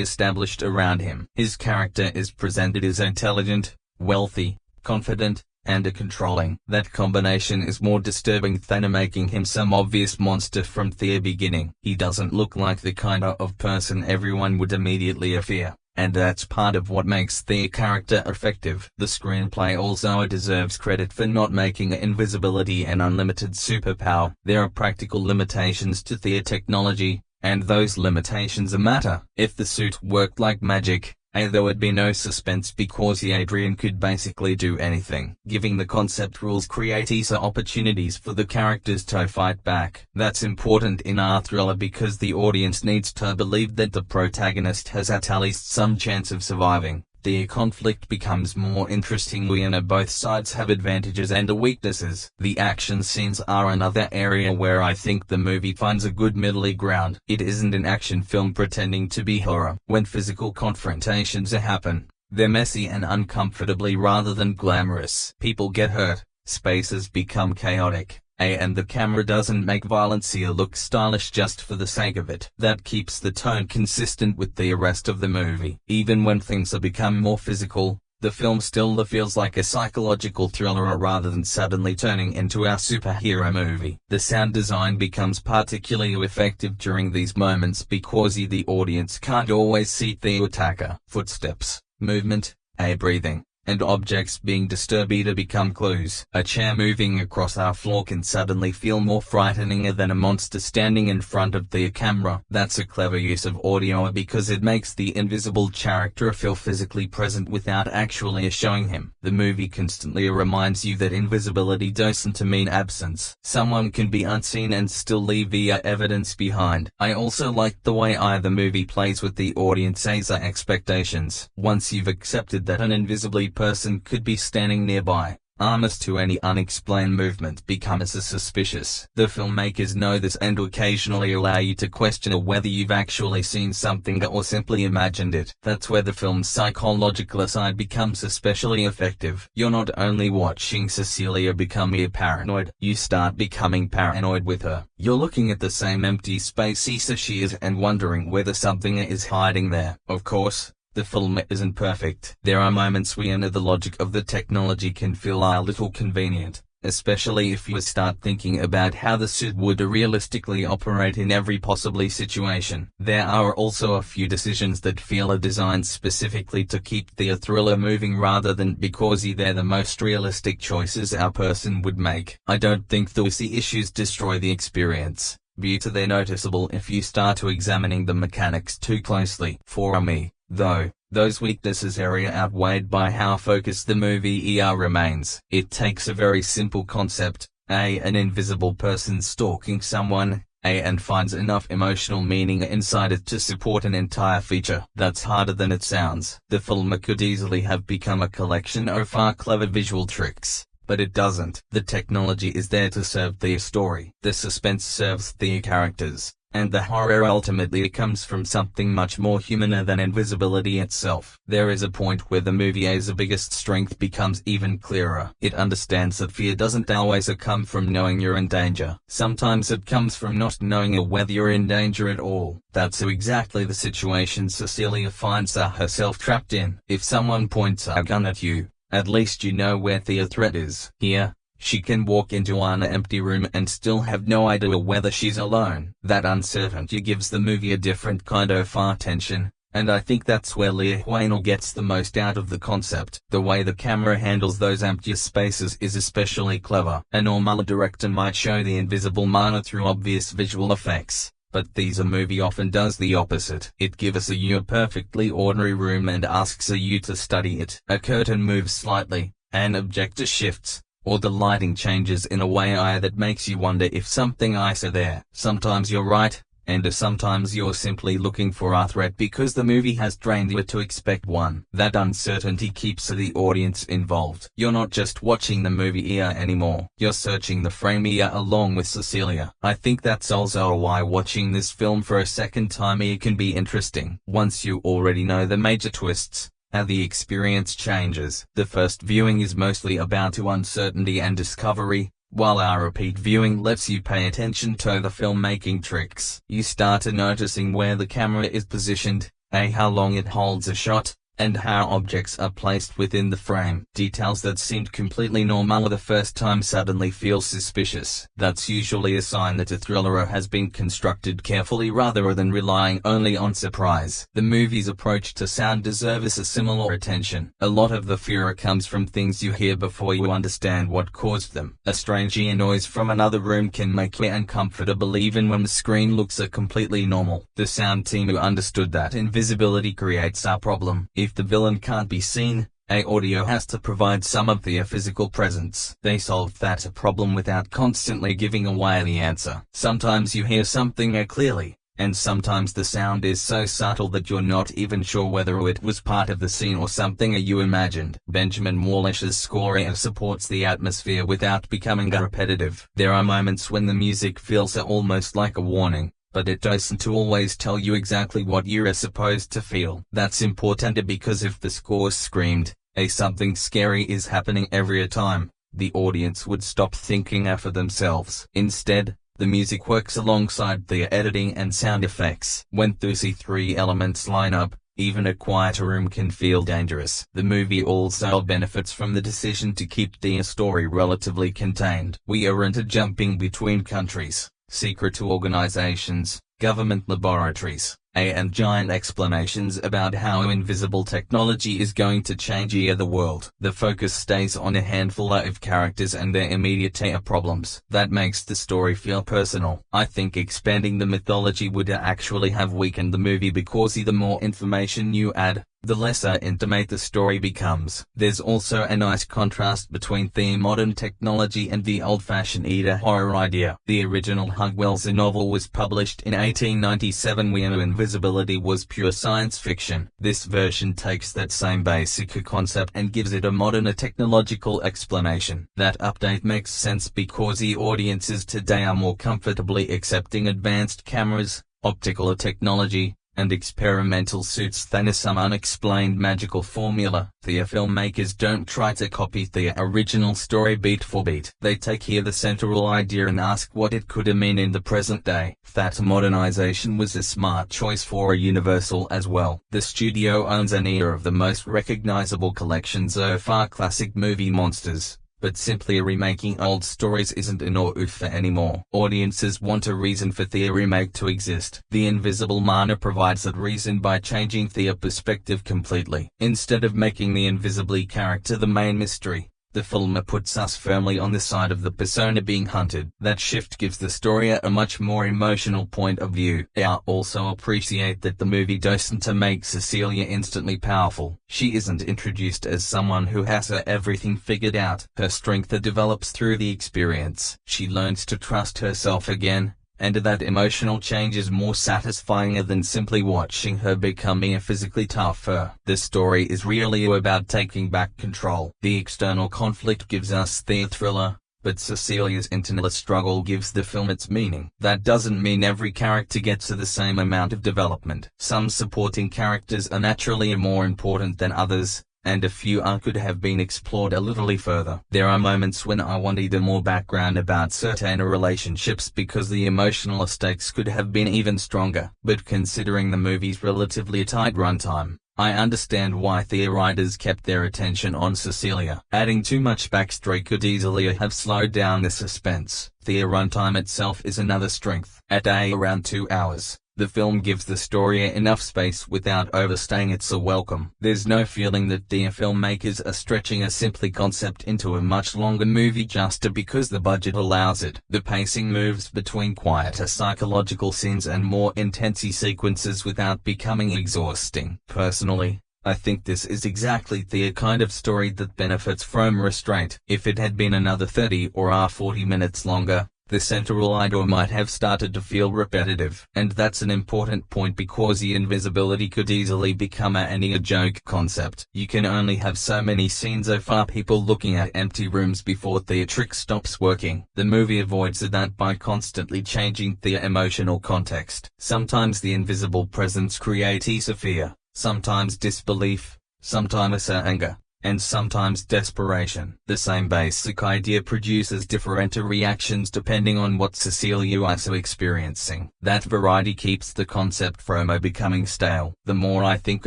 established around him. His character is presented as intelligent, wealthy, confident, and controlling. That combination is more disturbing than making him some obvious monster from the beginning. He doesn't look like the kind of person everyone would immediately fear, and that's part of what makes the character effective. The screenplay also deserves credit for not making invisibility an unlimited superpower. There are practical limitations to the technology, and those limitations matter. If the suit worked like magic, there would be no suspense because Adrian could basically do anything. Giving the concept rules create easier opportunities for the characters to fight back. That's important in a thriller because the audience needs to believe that the protagonist has at least some chance of surviving. The conflict becomes more interesting when both sides have advantages and weaknesses. The action scenes are another area where I think the movie finds a good middle ground. It isn't an action film pretending to be horror. When physical confrontations happen, they're messy and uncomfortably rather than glamorous. People get hurt, spaces become chaotic, and the camera doesn't make violence look stylish just for the sake of it. That keeps the tone consistent with the rest of the movie. Even when things become more physical, the film still feels like a psychological thriller rather than suddenly turning into our superhero movie. The sound design becomes particularly effective during these moments because the audience can't always see the attacker. Footsteps, movement, breathing, and objects being disturbed become clues. A chair moving across our floor can suddenly feel more frightening than a monster standing in front of the camera. That's a clever use of audio because it makes the invisible character feel physically present without actually showing him. The movie constantly reminds you that invisibility doesn't mean absence. Someone can be unseen and still leave the evidence behind. I also like the way the movie plays with the audience's expectations. Once you've accepted that an invisibly person could be standing nearby, almost to any unexplained movement becomes suspicious. The filmmakers know this and occasionally allow you to question whether you've actually seen something or simply imagined it. That's where the film's psychological side becomes especially effective. You're not only watching Cecilia become paranoid, you start becoming paranoid with her. You're looking at the same empty spaces as she is and wondering whether something is hiding there. Of course, the film isn't perfect. There are moments when the logic of the technology can feel a little convenient, especially if you start thinking about how the suit would realistically operate in every possible situation. There are also a few decisions that feel designed specifically to keep the thriller moving rather than because they're the most realistic choices a person would make. I don't think those issues destroy the experience, but they're noticeable if you start examining the mechanics too closely. For me, though, those weaknesses are outweighed by how focused the movie remains. It takes a very simple concept, an invisible person stalking someone, and finds enough emotional meaning inside it to support an entire feature. That's harder than it sounds. The film could easily have become a collection of clever visual tricks, but it doesn't. The technology is there to serve the story. The suspense serves the characters, and the horror ultimately comes from something much more human than invisibility itself. There is a point where the movie's biggest strength becomes even clearer. It understands that fear doesn't always come from knowing you're in danger. Sometimes it comes from not knowing whether you're in danger at all. That's exactly the situation Cecilia finds herself trapped in. If someone points a gun at you, at least you know where the threat is. Here, She can walk into an empty room and still have no idea whether she's alone. That uncertainty gives the movie a different kind of tension, and I think that's where Leigh Whannell gets the most out of the concept. The way the camera handles those empty spaces is especially clever. A normal director might show the invisible mana through obvious visual effects, but the movie often does the opposite. It gives you a perfectly ordinary room and asks you to study it. A curtain moves slightly, an object shifts, or the lighting changes in a way that makes you wonder if something is there. Sometimes you're right, and sometimes you're simply looking for a threat because the movie has trained you to expect one. That uncertainty keeps the audience involved. You're not just watching the movie anymore, you're searching the frame along with Cecilia. I think that's also why watching this film for a second time can be interesting. Once you already know the major twists, how the experience changes. The first viewing is mostly about uncertainty and discovery, while our repeat viewing lets you pay attention to the filmmaking tricks. You start noticing where the camera is positioned, how long it holds a shot, and how objects are placed within the frame. Details that seemed completely normal the first time suddenly feel suspicious. That's usually a sign that a thriller has been constructed carefully rather than relying only on surprise. The movie's approach to sound deserves a similar attention. A lot of the fear comes from things you hear before you understand what caused them. A strange noise from another room can make you uncomfortable even when the screen looks completely normal. The sound team understood that invisibility creates a problem. If the villain can't be seen, audio has to provide some of the physical presence. They solved that problem without constantly giving away the answer. Sometimes you hear something clearly, and sometimes the sound is so subtle that you're not even sure whether it was part of the scene or something you imagined. Benjamin Wallish's score supports the atmosphere without becoming repetitive. There are moments when the music feels almost like a warning, but it doesn't always tell you exactly what you're supposed to feel. That's important because if the score screamed, something scary is happening every time, the audience would stop thinking for themselves. Instead, the music works alongside the editing and sound effects. When those three elements line up, even a quiet room can feel dangerous. The movie also benefits from the decision to keep the story relatively contained. We aren't jumping between countries, secret organizations, government laboratories, and giant explanations about how invisible technology is going to change the world. The focus stays on a handful of characters and their immediate problems. That makes the story feel personal. I think expanding the mythology would actually have weakened the movie because the more information you add, the less intimate the story becomes. There's also a nice contrast between the modern technology and the old-fashioned horror idea. The original Hugwell's novel was published in 1897 when invisibility was pure science fiction. This version takes that same basic concept and gives it a modern technological explanation. That update makes sense because the audiences today are more comfortably accepting advanced cameras, optical technology, and experimental suits than some unexplained magical formula. The filmmakers don't try to copy the original story beat for beat. They take here the central idea and ask what it could mean in the present day. That modernization was a smart choice for Universal as well. The studio owns an of the most recognizable collections of our classic movie monsters. But simply remaking old stories isn't enough anymore. Audiences want a reason for the remake to exist. The invisible mana provides that reason by changing the perspective completely. Instead of making the invisibly character the main mystery, the film puts us firmly on the side of the persona being hunted. That shift gives the story a much more emotional point of view. I also appreciate that the movie doesn't make Cecilia instantly powerful. She isn't introduced as someone who has everything figured out. Her strength develops through the experience. She learns to trust herself again, and that emotional change is more satisfying than simply watching her becoming physically tougher. The story is really about taking back control. The external conflict gives us the thriller, but Cecilia's internal struggle gives the film its meaning. That doesn't mean every character gets the same amount of development. Some supporting characters are naturally more important than others, and a few could have been explored a little further. There are moments when I wanted more background about certain relationships because the emotional stakes could have been even stronger. But considering the movie's relatively tight runtime, I understand why the writers kept their attention on Cecilia. Adding too much backstory could easily have slowed down the suspense. The runtime itself is another strength. At around 2 hours, the film gives the story enough space without overstaying its welcome. There's no feeling that the filmmakers are stretching a simply concept into a much longer movie just because the budget allows it. The pacing moves between quieter psychological scenes and more intense sequences without becoming exhausting. Personally, I think this is exactly the kind of story that benefits from restraint. If it had been another 30 or 40 minutes longer, the central idea might have started to feel repetitive. And that's an important point because the invisibility could easily become a joke concept. You can only have so many scenes of people looking at empty rooms before the trick stops working. The movie avoids that by constantly changing the emotional context. Sometimes the invisible presence creates a fear, sometimes disbelief, sometimes anger, and sometimes desperation. The same basic idea produces different reactions depending on what Cecilia is experiencing. That variety keeps the concept from becoming stale. The more I think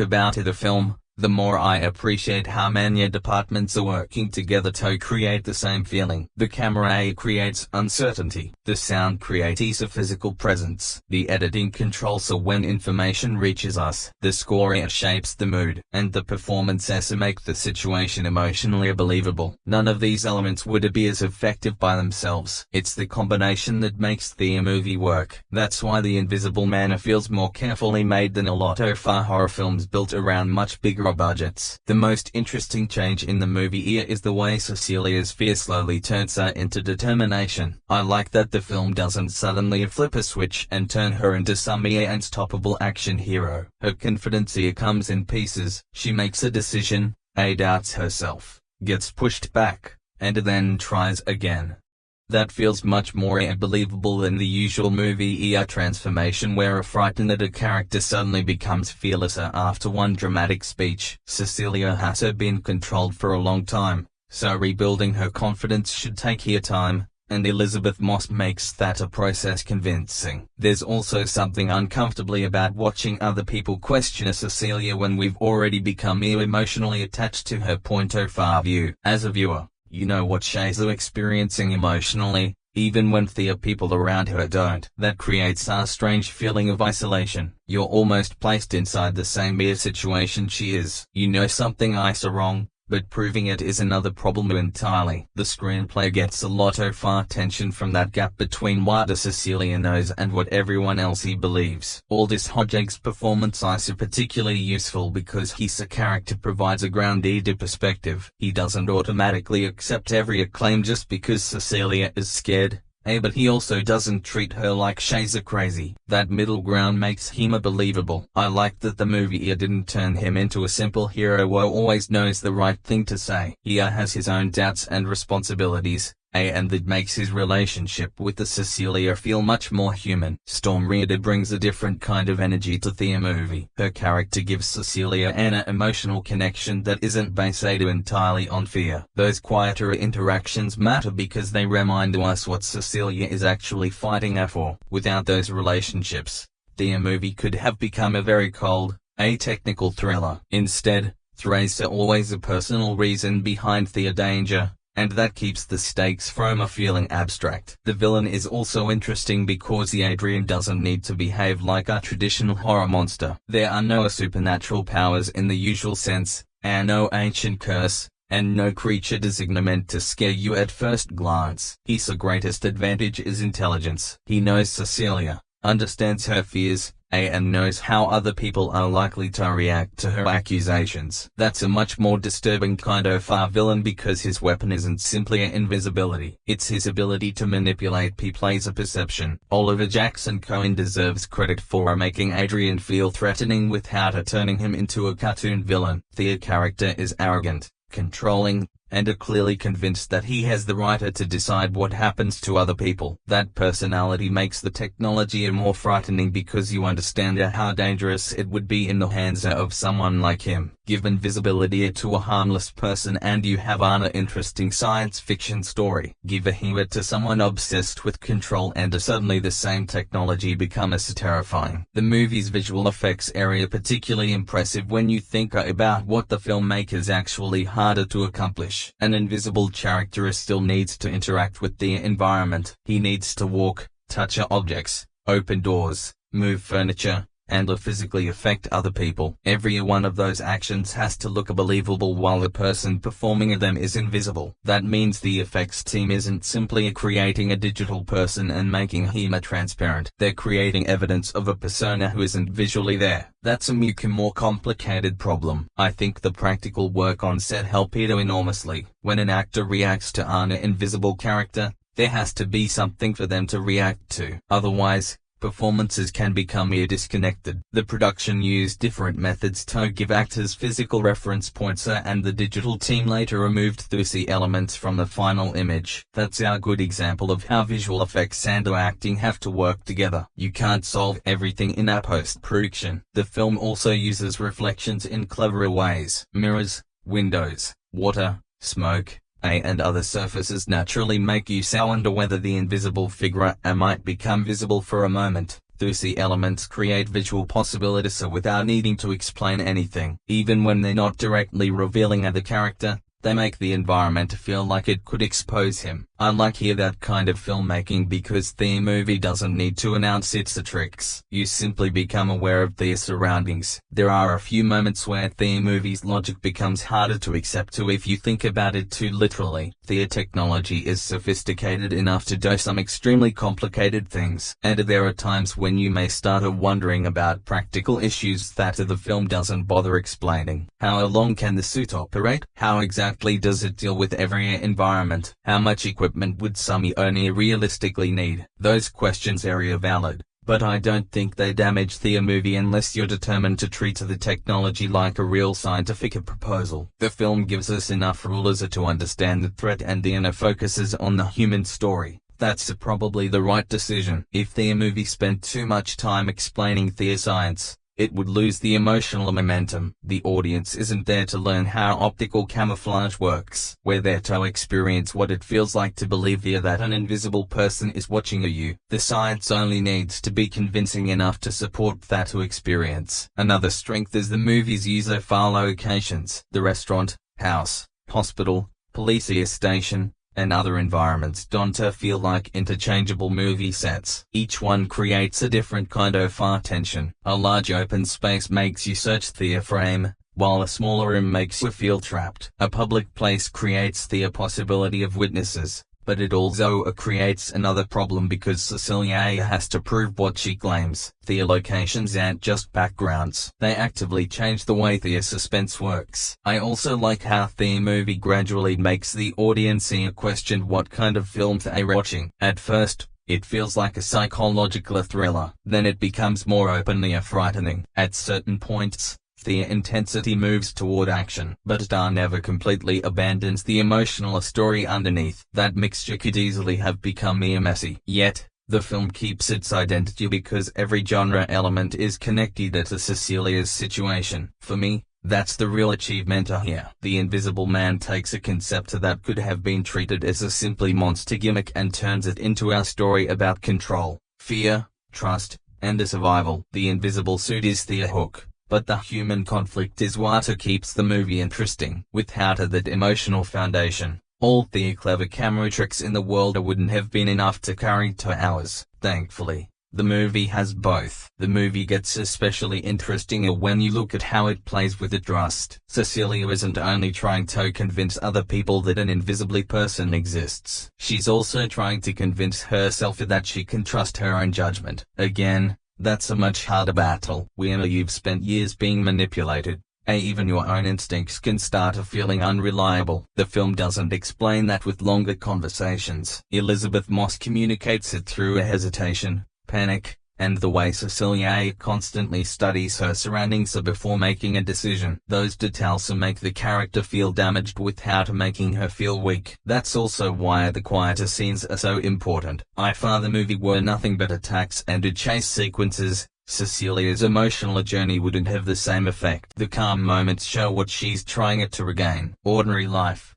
about the film, the more I appreciate how many departments are working together to create the same feeling. The camera creates uncertainty. The sound creates a physical presence. The editing controls when information reaches us. The score shapes the mood. And the performances make the situation emotionally believable. None of these elements would be as effective by themselves. It's the combination that makes the movie work. That's why The Invisible Man feels more carefully made than a lot of horror films built around much bigger budgets. The most interesting change in the movie here is the way Cecilia's fear slowly turns her into determination. I like that the film doesn't suddenly flip a switch and turn her into some unstoppable action hero. Her confidence here comes in pieces. She makes a decision, doubts herself, gets pushed back, and then tries again. That feels much more believable than the usual movie transformation where a frightened character suddenly becomes fearless after one dramatic speech. Cecilia has been controlled for a long time, so rebuilding her confidence should take her time, and Elisabeth Moss makes that a process convincing. There's also something uncomfortably about watching other people question Cecilia when we've already become emotionally attached to her point of view. As a viewer, you know what she's experiencing emotionally, even when the people around her don't. That creates a strange feeling of isolation. You're almost placed inside the same situation she is. You know something is wrong, but proving it is another problem entirely. The screenplay gets a lot of tension from that gap between what Cecilia knows and what everyone else believes. Aldis Hodge's performance is particularly useful because his character provides a grounded perspective. He doesn't automatically accept every acclaim just because Cecilia is scared. But he also doesn't treat her like she's crazy. That middle ground makes him believable. I like that the movie didn't turn him into a simple hero who always knows the right thing to say. He has his own doubts and responsibilities, and that makes his relationship with Cecilia feel much more human. Reid brings a different kind of energy to the movie. Her character gives Cecilia an emotional connection that isn't based entirely on fear. Those quieter interactions matter because they remind us what Cecilia is actually fighting for. Without those relationships, the movie could have become a very cold, technical thriller. Instead, there's always a personal reason behind the danger, and that keeps the stakes from feeling abstract. The villain is also interesting because Adrian doesn't need to behave like a traditional horror monster. There are no supernatural powers in the usual sense, and no ancient curse, and no creature designed meant to scare you at first glance. His greatest advantage is intelligence. He knows Cecilia, understands her fears, and knows how other people are likely to react to her accusations. That's a much more disturbing kind of villain because his weapon isn't simply invisibility. It's his ability to manipulate people's perception. Oliver Jackson-Cohen deserves credit for making Adrian feel threatening without turning him into a cartoon villain. The character is arrogant, controlling, and are clearly convinced that he has the right to decide what happens to other people. That personality makes the technology more frightening because you understand how dangerous it would be in the hands of someone like him. Give invisibility to a harmless person and you have an interesting science fiction story. Give a hero to someone obsessed with control and suddenly the same technology becomes terrifying. The movie's visual effects area particularly impressive when you think about what the filmmakers actually harder to accomplish. An invisible character still needs to interact with the environment. He needs to walk, touch objects, open doors, move furniture, and physically affect other people. Every one of those actions has to look believable while the person performing them is invisible. That means the effects team isn't simply creating a digital person and making him transparent. They're creating evidence of a persona who isn't visually there. That's a much more complicated problem. I think the practical work on set helped it enormously. When an actor reacts to an invisible character, there has to be something for them to react to. Otherwise, performances can become disconnected. The production used different methods to give actors physical reference points and the digital team later removed those elements from the final image. That's a good example of how visual effects and acting have to work together. You can't solve everything in a post-production. The film also uses reflections in clever ways. Mirrors, windows, water, smoke, and other surfaces naturally make you wonder whether the invisible figure might become visible for a moment. Those elements create visual possibilities without needing to explain anything. Even when they're not directly revealing the character, they make the environment feel like it could expose him. I like that kind of filmmaking because the movie doesn't need to announce its tricks. You simply become aware of their surroundings. There are a few moments where the movie's logic becomes harder to accept if you think about it too literally. The technology is sophisticated enough to do some extremely complicated things, and there are times when you may start wondering about practical issues that the film doesn't bother explaining. How long can the suit operate? How exactly does it deal with every environment? How much equipment would some only realistically need? Those questions are valid, but I don't think they damage the movie unless you're determined to treat the technology like a real scientific proposal. The film gives us enough rules to understand the threat and then focuses on the human story. That's probably the right decision. If the movie spent too much time explaining the science, it would lose the emotional momentum. The audience isn't there to learn how optical camouflage works. We're there to experience what it feels like to believe that an invisible person is watching you. The science only needs to be convincing enough to support that experience. Another strength is the movie's use of locations. The restaurant, house, hospital, police station, and other environments don't feel like interchangeable movie sets. Each one creates a different kind of tension. A large open space makes you search the frame, while a smaller room makes you feel trapped. A public place creates the possibility of witnesses, but it also creates another problem because Cecilia has to prove what she claims. The locations aren't just backgrounds. They actively change the way the suspense works. I also like how the movie gradually makes the audience question what kind of film they're watching. At first, it feels like a psychological thriller. Then it becomes more openly frightening. At certain points, the intensity moves toward action, but it never completely abandons the emotional story underneath. That mixture could easily have become messy. Yet, the film keeps its identity because every genre element is connected to Cecilia's situation. For me, that's the real achievement here. The Invisible Man takes a concept that could have been treated as a simply monster gimmick and turns it into a story about control, fear, trust, and survival. The invisible suit is the hook, but the human conflict is what keeps the movie interesting. Without that emotional foundation, all the clever camera tricks in the world wouldn't have been enough to carry 2 hours. Thankfully, the movie has both. The movie gets especially interesting when you look at how it plays with the trust. Cecilia isn't only trying to convince other people that an invisible person exists. She's also trying to convince herself that she can trust her own judgment. Again, that's a much harder battle. When you've spent years being manipulated, even your own instincts can start feeling unreliable. The film doesn't explain that with longer conversations. Elisabeth Moss communicates it through a hesitation, panic, and the way Cecilia constantly studies her surroundings before making a decision. Those details make the character feel damaged without making her feel weak. That's also why the quieter scenes are so important. If the movie were nothing but attacks and chase sequences, Cecilia's emotional journey wouldn't have the same effect. The calm moments show what she's trying to regain. Ordinary life.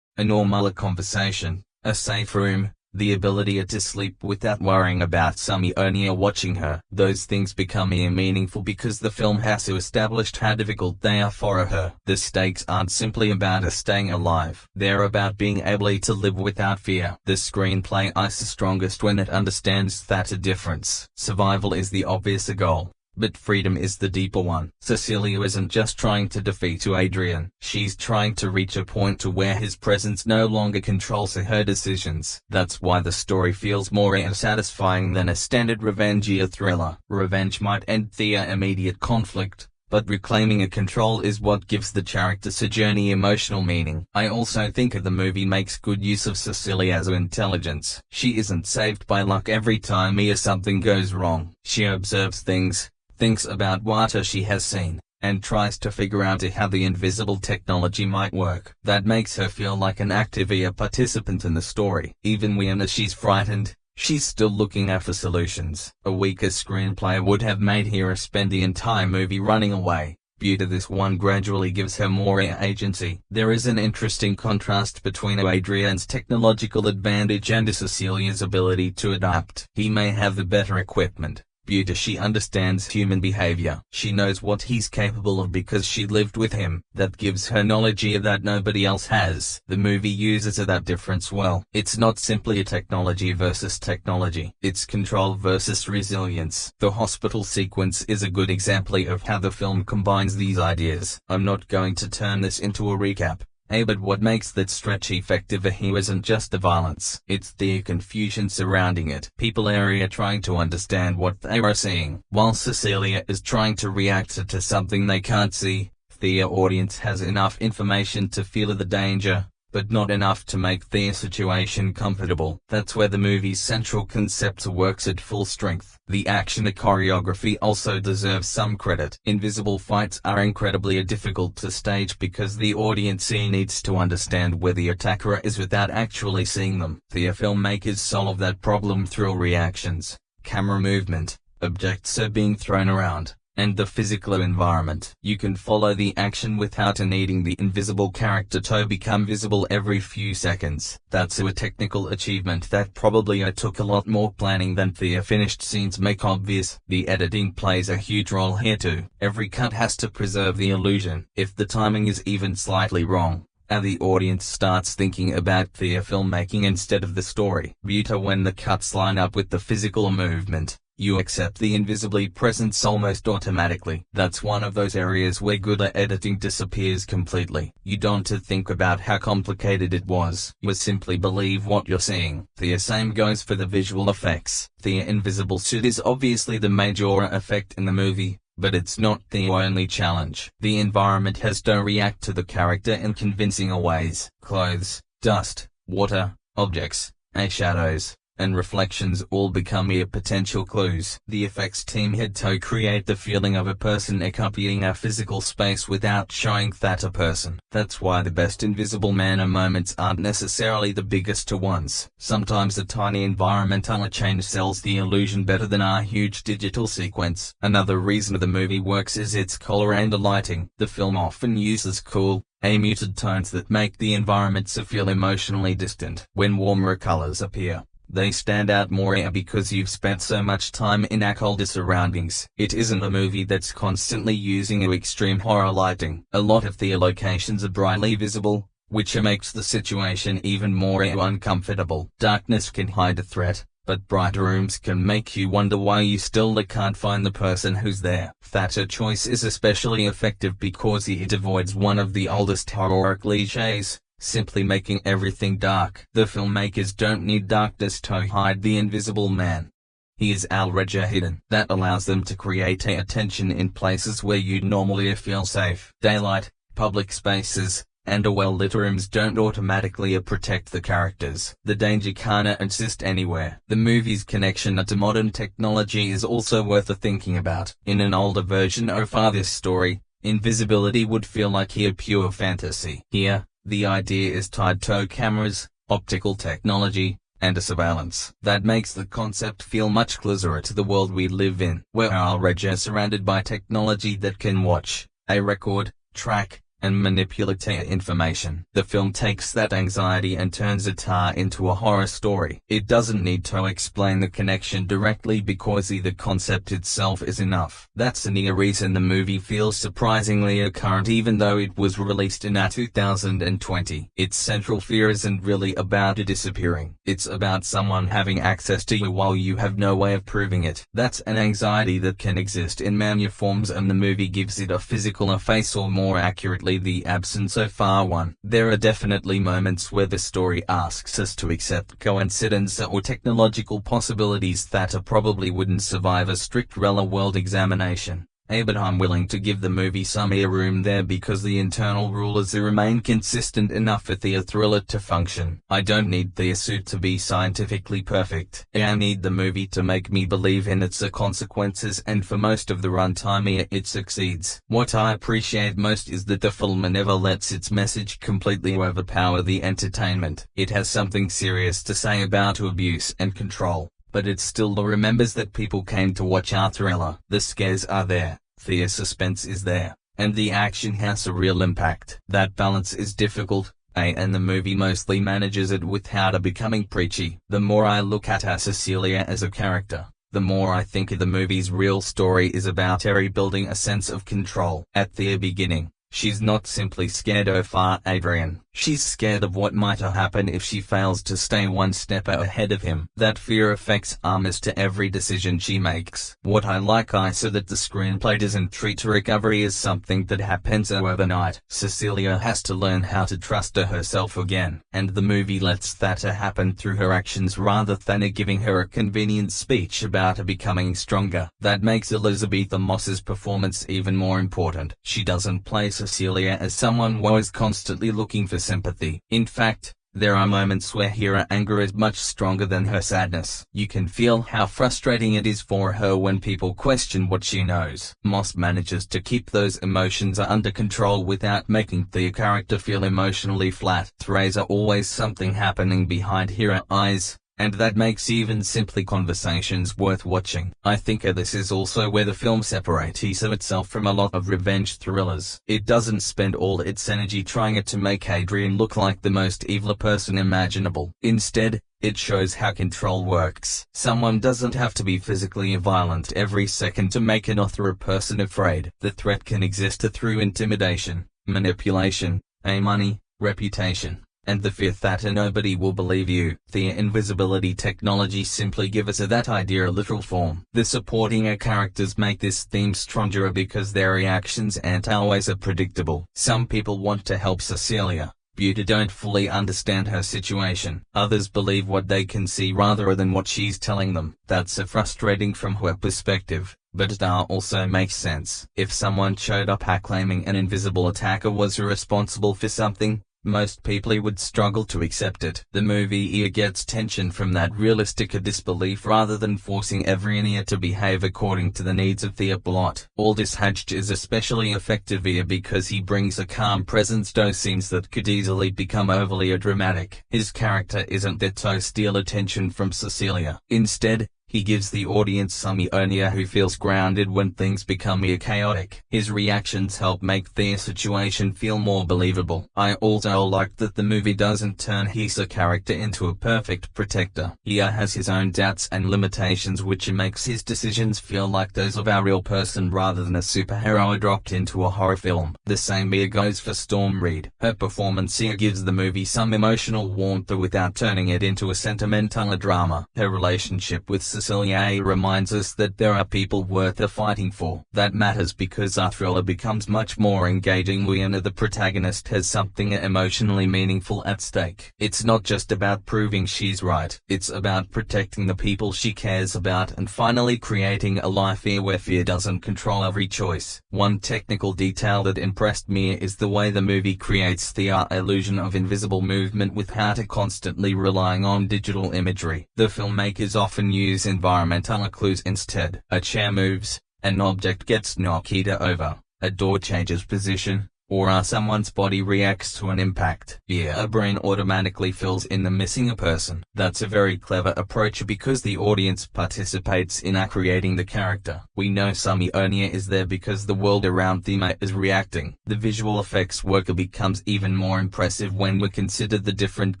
A normal conversation, a safe room, the ability to sleep without worrying about someone watching her. Those things become meaningful because the film has established how difficult they are for her. The stakes aren't simply about staying alive. They're about being able to live without fear. The screenplay is strongest when it understands that difference. Survival is the obvious goal, but freedom is the deeper one. Cecilia isn't just trying to defeat Adrian, she's trying to reach a point to where his presence no longer controls her decisions. That's why the story feels more satisfying than a standard revenge thriller. Revenge might end the immediate conflict, but reclaiming control is what gives the character's journey emotional meaning. I also think the movie makes good use of Cecilia's intelligence. She isn't saved by luck every time something goes wrong. She observes things, thinks about what she has seen, and tries to figure out how the invisible technology might work. That makes her feel like an active participant in the story. Even when she's frightened, she's still looking for solutions. A weaker screenplay would have made her spend the entire movie running away. Beauty this one gradually gives her more agency. There is an interesting contrast between Adrian's technological advantage and Cecilia's ability to adapt. He may have the better equipment. Beauty she understands human behavior. She knows what he's capable of because she lived with him. That gives her knowledge that nobody else has. The movie uses that difference well. It's not simply a technology versus technology. It's control versus resilience. The hospital sequence is a good example of how the film combines these ideas. I'm not going to turn this into a recap. But what makes that stretch effective here isn't just the violence, it's the confusion surrounding it. People are trying to understand what they are seeing, while Cecilia is trying to react to something they can't see. The audience has enough information to feel the danger, but not enough to make the situation comfortable. That's where the movie's central concept works at full strength. The action choreography also deserves some credit. Invisible fights are incredibly difficult to stage because the audience needs to understand where the attacker is without actually seeing them. The filmmakers solve that problem through reactions, camera movement, objects being thrown around, and the physical environment. You can follow the action without needing the invisible character to become visible every few seconds. That's a technical achievement that probably took a lot more planning than the finished scenes make obvious. The editing plays a huge role here too. Every cut has to preserve the illusion. If the timing is even slightly wrong, the audience starts thinking about the filmmaking instead of the story. Beauty when the cuts line up with the physical movement, you accept the invisibly presence almost automatically. That's one of those areas where good editing disappears completely. You don't think about how complicated it was. You simply believe what you're seeing. The same goes for the visual effects. The invisible suit is obviously the major effect in the movie, but it's not the only challenge. The environment has to react to the character in convincing ways. Clothes, dust, water, objects, shadows, and reflections all become potential clues. The effects team had to create the feeling of a person occupying a physical space without showing that a person. That's why the best invisible man moments aren't necessarily the biggest ones. Sometimes a tiny environmental change sells the illusion better than a huge digital sequence. Another reason the movie works is its color and lighting. The film often uses cool, muted tones that make the environments feel emotionally distant. When warmer colors appear, they stand out more because you've spent so much time in colder surroundings. It isn't a movie that's constantly using extreme horror lighting. A lot of the locations are brightly visible, which makes the situation even more uncomfortable. Darkness can hide a threat, but bright rooms can make you wonder why you still can't find the person who's there. That choice is especially effective because it avoids one of the oldest horror cliches, simply making everything dark. The filmmakers don't need darkness to hide the invisible man. He is already hidden. That allows them to create a tension in places where you'd normally feel safe. Daylight, public spaces, and well-lit rooms don't automatically protect the characters. The danger can't exist anywhere. The movie's connection to modern technology is also worth thinking about. In an older version of this story, invisibility would feel like a pure fantasy. Here, the idea is tied to cameras, optical technology, and surveillance. That makes the concept feel much closer to the world we live in, where we're already surrounded by technology that can watch, record, track, and manipulate information. The film takes that anxiety and turns it into a horror story. It doesn't need to explain the connection directly because the concept itself is enough. That's a reason the movie feels surprisingly current even though it was released in 2020. Its central fear isn't really about it disappearing. It's about someone having access to you while you have no way of proving it. That's an anxiety that can exist in many forms, and the movie gives it a physical face, or more accurately the absence of one. There are definitely moments where the story asks us to accept coincidence or technological possibilities that probably wouldn't survive a strict real-world examination. But I'm willing to give the movie some room there because the internal rules remain consistent enough for the thriller to function. I don't need the suit to be scientifically perfect. I need the movie to make me believe in its consequences, and for most of the runtime it succeeds. What I appreciate most is that the film never lets its message completely overpower the entertainment. It has something serious to say about abuse and control, but it still remembers that people came to watch our thriller. The scares are there, the suspense is there, and the action has a real impact. That balance is difficult, and the movie mostly manages it without becoming preachy. The more I look at Cecilia as a character, the more I think the movie's real story is about rebuilding a sense of control. At the beginning, she's not simply scared of Adrian. She's scared of what might happen if she fails to stay one step ahead of him. That fear affects almost every decision she makes. What I like is that the screenplay doesn't treat recovery as something that happens overnight. Cecilia has to learn how to trust herself again, and the movie lets that happen through her actions rather than giving her a convenient speech about becoming stronger. That makes Elisabeth Moss's performance even more important. She doesn't play Cecilia as someone who is constantly looking for sympathy. In fact, there are moments where her anger is much stronger than her sadness. You can feel how frustrating it is for her when people question what she knows. Moss manages to keep those emotions under control without making the character feel emotionally flat. There's always something happening behind her eyes, and that makes even simply conversations worth watching. I think this is also where the film separates itself from a lot of revenge thrillers. It doesn't spend all its energy trying to make Adrian look like the most evil person imaginable. Instead, it shows how control works. Someone doesn't have to be physically violent every second to make another person afraid. The threat can exist through intimidation, manipulation, money, reputation, and the fear that nobody will believe you. The invisibility technology simply gives us that idea a literal form. The supporting characters make this theme stronger because their reactions aren't always predictable. Some people want to help Cecilia, but don't fully understand her situation. Others believe what they can see rather than what she's telling them. That's frustrating from her perspective, but it also makes sense. If someone showed up claiming an invisible attacker was responsible for something, most people would struggle to accept it. The movie gets tension from that realistic disbelief rather than forcing everyone to behave according to the needs of the plot. Aldis Hodge is especially effective here because he brings a calm presence to scenes that could easily become overly dramatic. His character isn't there to steal attention from Cecilia. Instead, he gives the audience some Ionia who feels grounded when things become chaotic. His reactions help make the situation feel more believable. I also like that the movie doesn't turn his character into a perfect protector. He has his own doubts and limitations, which makes his decisions feel like those of a real person rather than a superhero dropped into a horror film. The same goes for Storm Reid. Her performance here gives the movie some emotional warmth without turning it into a sentimental drama. Her relationship with Cecilia reminds us that there are people worth the fighting for. That matters because our thriller becomes much more engaging when the protagonist has something emotionally meaningful at stake. It's not just about proving she's right, it's about protecting the people she cares about and finally creating a life where fear doesn't control every choice. One technical detail that impressed me is the way the movie creates the illusion of invisible movement without constantly relying on digital imagery. The filmmakers often use environmental clues instead. A chair moves, an object gets knocked over, a door changes position, or someone's body reacts to an impact. A brain automatically fills in the missing person. That's a very clever approach because the audience participates in creating the character. We know Sumionia is there because the world around them is reacting. The visual effects work becomes even more impressive when we consider the different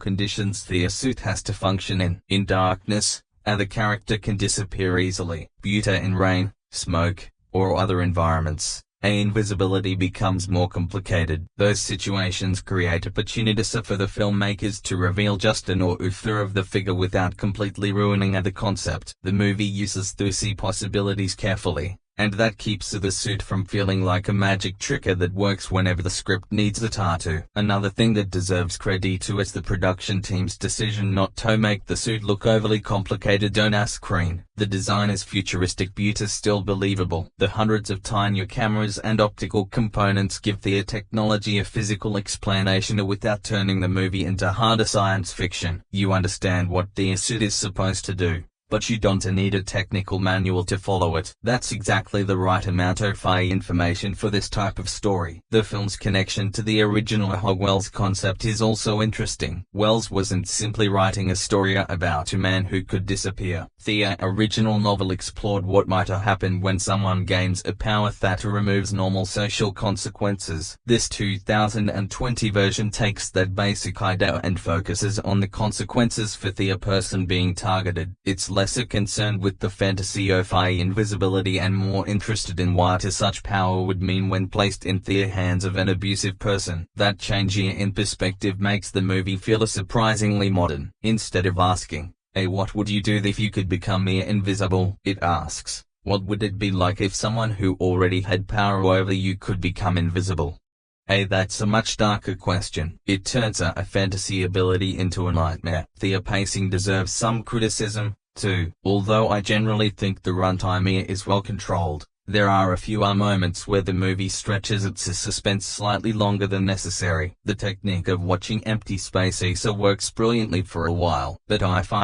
conditions the suit has to function in. In darkness, the character can disappear easily. In rain, smoke, or other environments, invisibility becomes more complicated. Those situations create opportunities for the filmmakers to reveal just an author of the figure without completely ruining the concept. The movie uses those possibilities carefully, and that keeps the suit from feeling like a magic trick that works whenever the script needs it to. Another thing that deserves credit is the production team's decision not to make the suit look overly complicated on screen. The designer's futuristic beauty is still believable. The hundreds of tiny cameras and optical components give the technology a physical explanation without turning the movie into harder science fiction. You understand what the suit is supposed to do, but you don't need a technical manual to follow it. That's exactly the right amount of information for this type of story. The film's connection to the original Wells concept is also interesting. Wells wasn't simply writing a story about a man who could disappear. The original novel explored what might happen when someone gains a power that removes normal social consequences. This 2020 version takes that basic idea and focuses on the consequences for the person being targeted. It's less concerned with the fantasy of invisibility and more interested in what such power would mean when placed in the hands of an abusive person. That change in perspective makes the movie feel surprisingly modern. Instead of asking, what would you do if you could become invisible? It asks, what would it be like if someone who already had power over you could become invisible? That's a much darker question. It turns a fantasy ability into a nightmare. The pacing deserves some criticism, too. Although I generally think the runtime is well controlled, there are a few moments where the movie stretches its suspense slightly longer than necessary. The technique of watching empty space works brilliantly for a while, but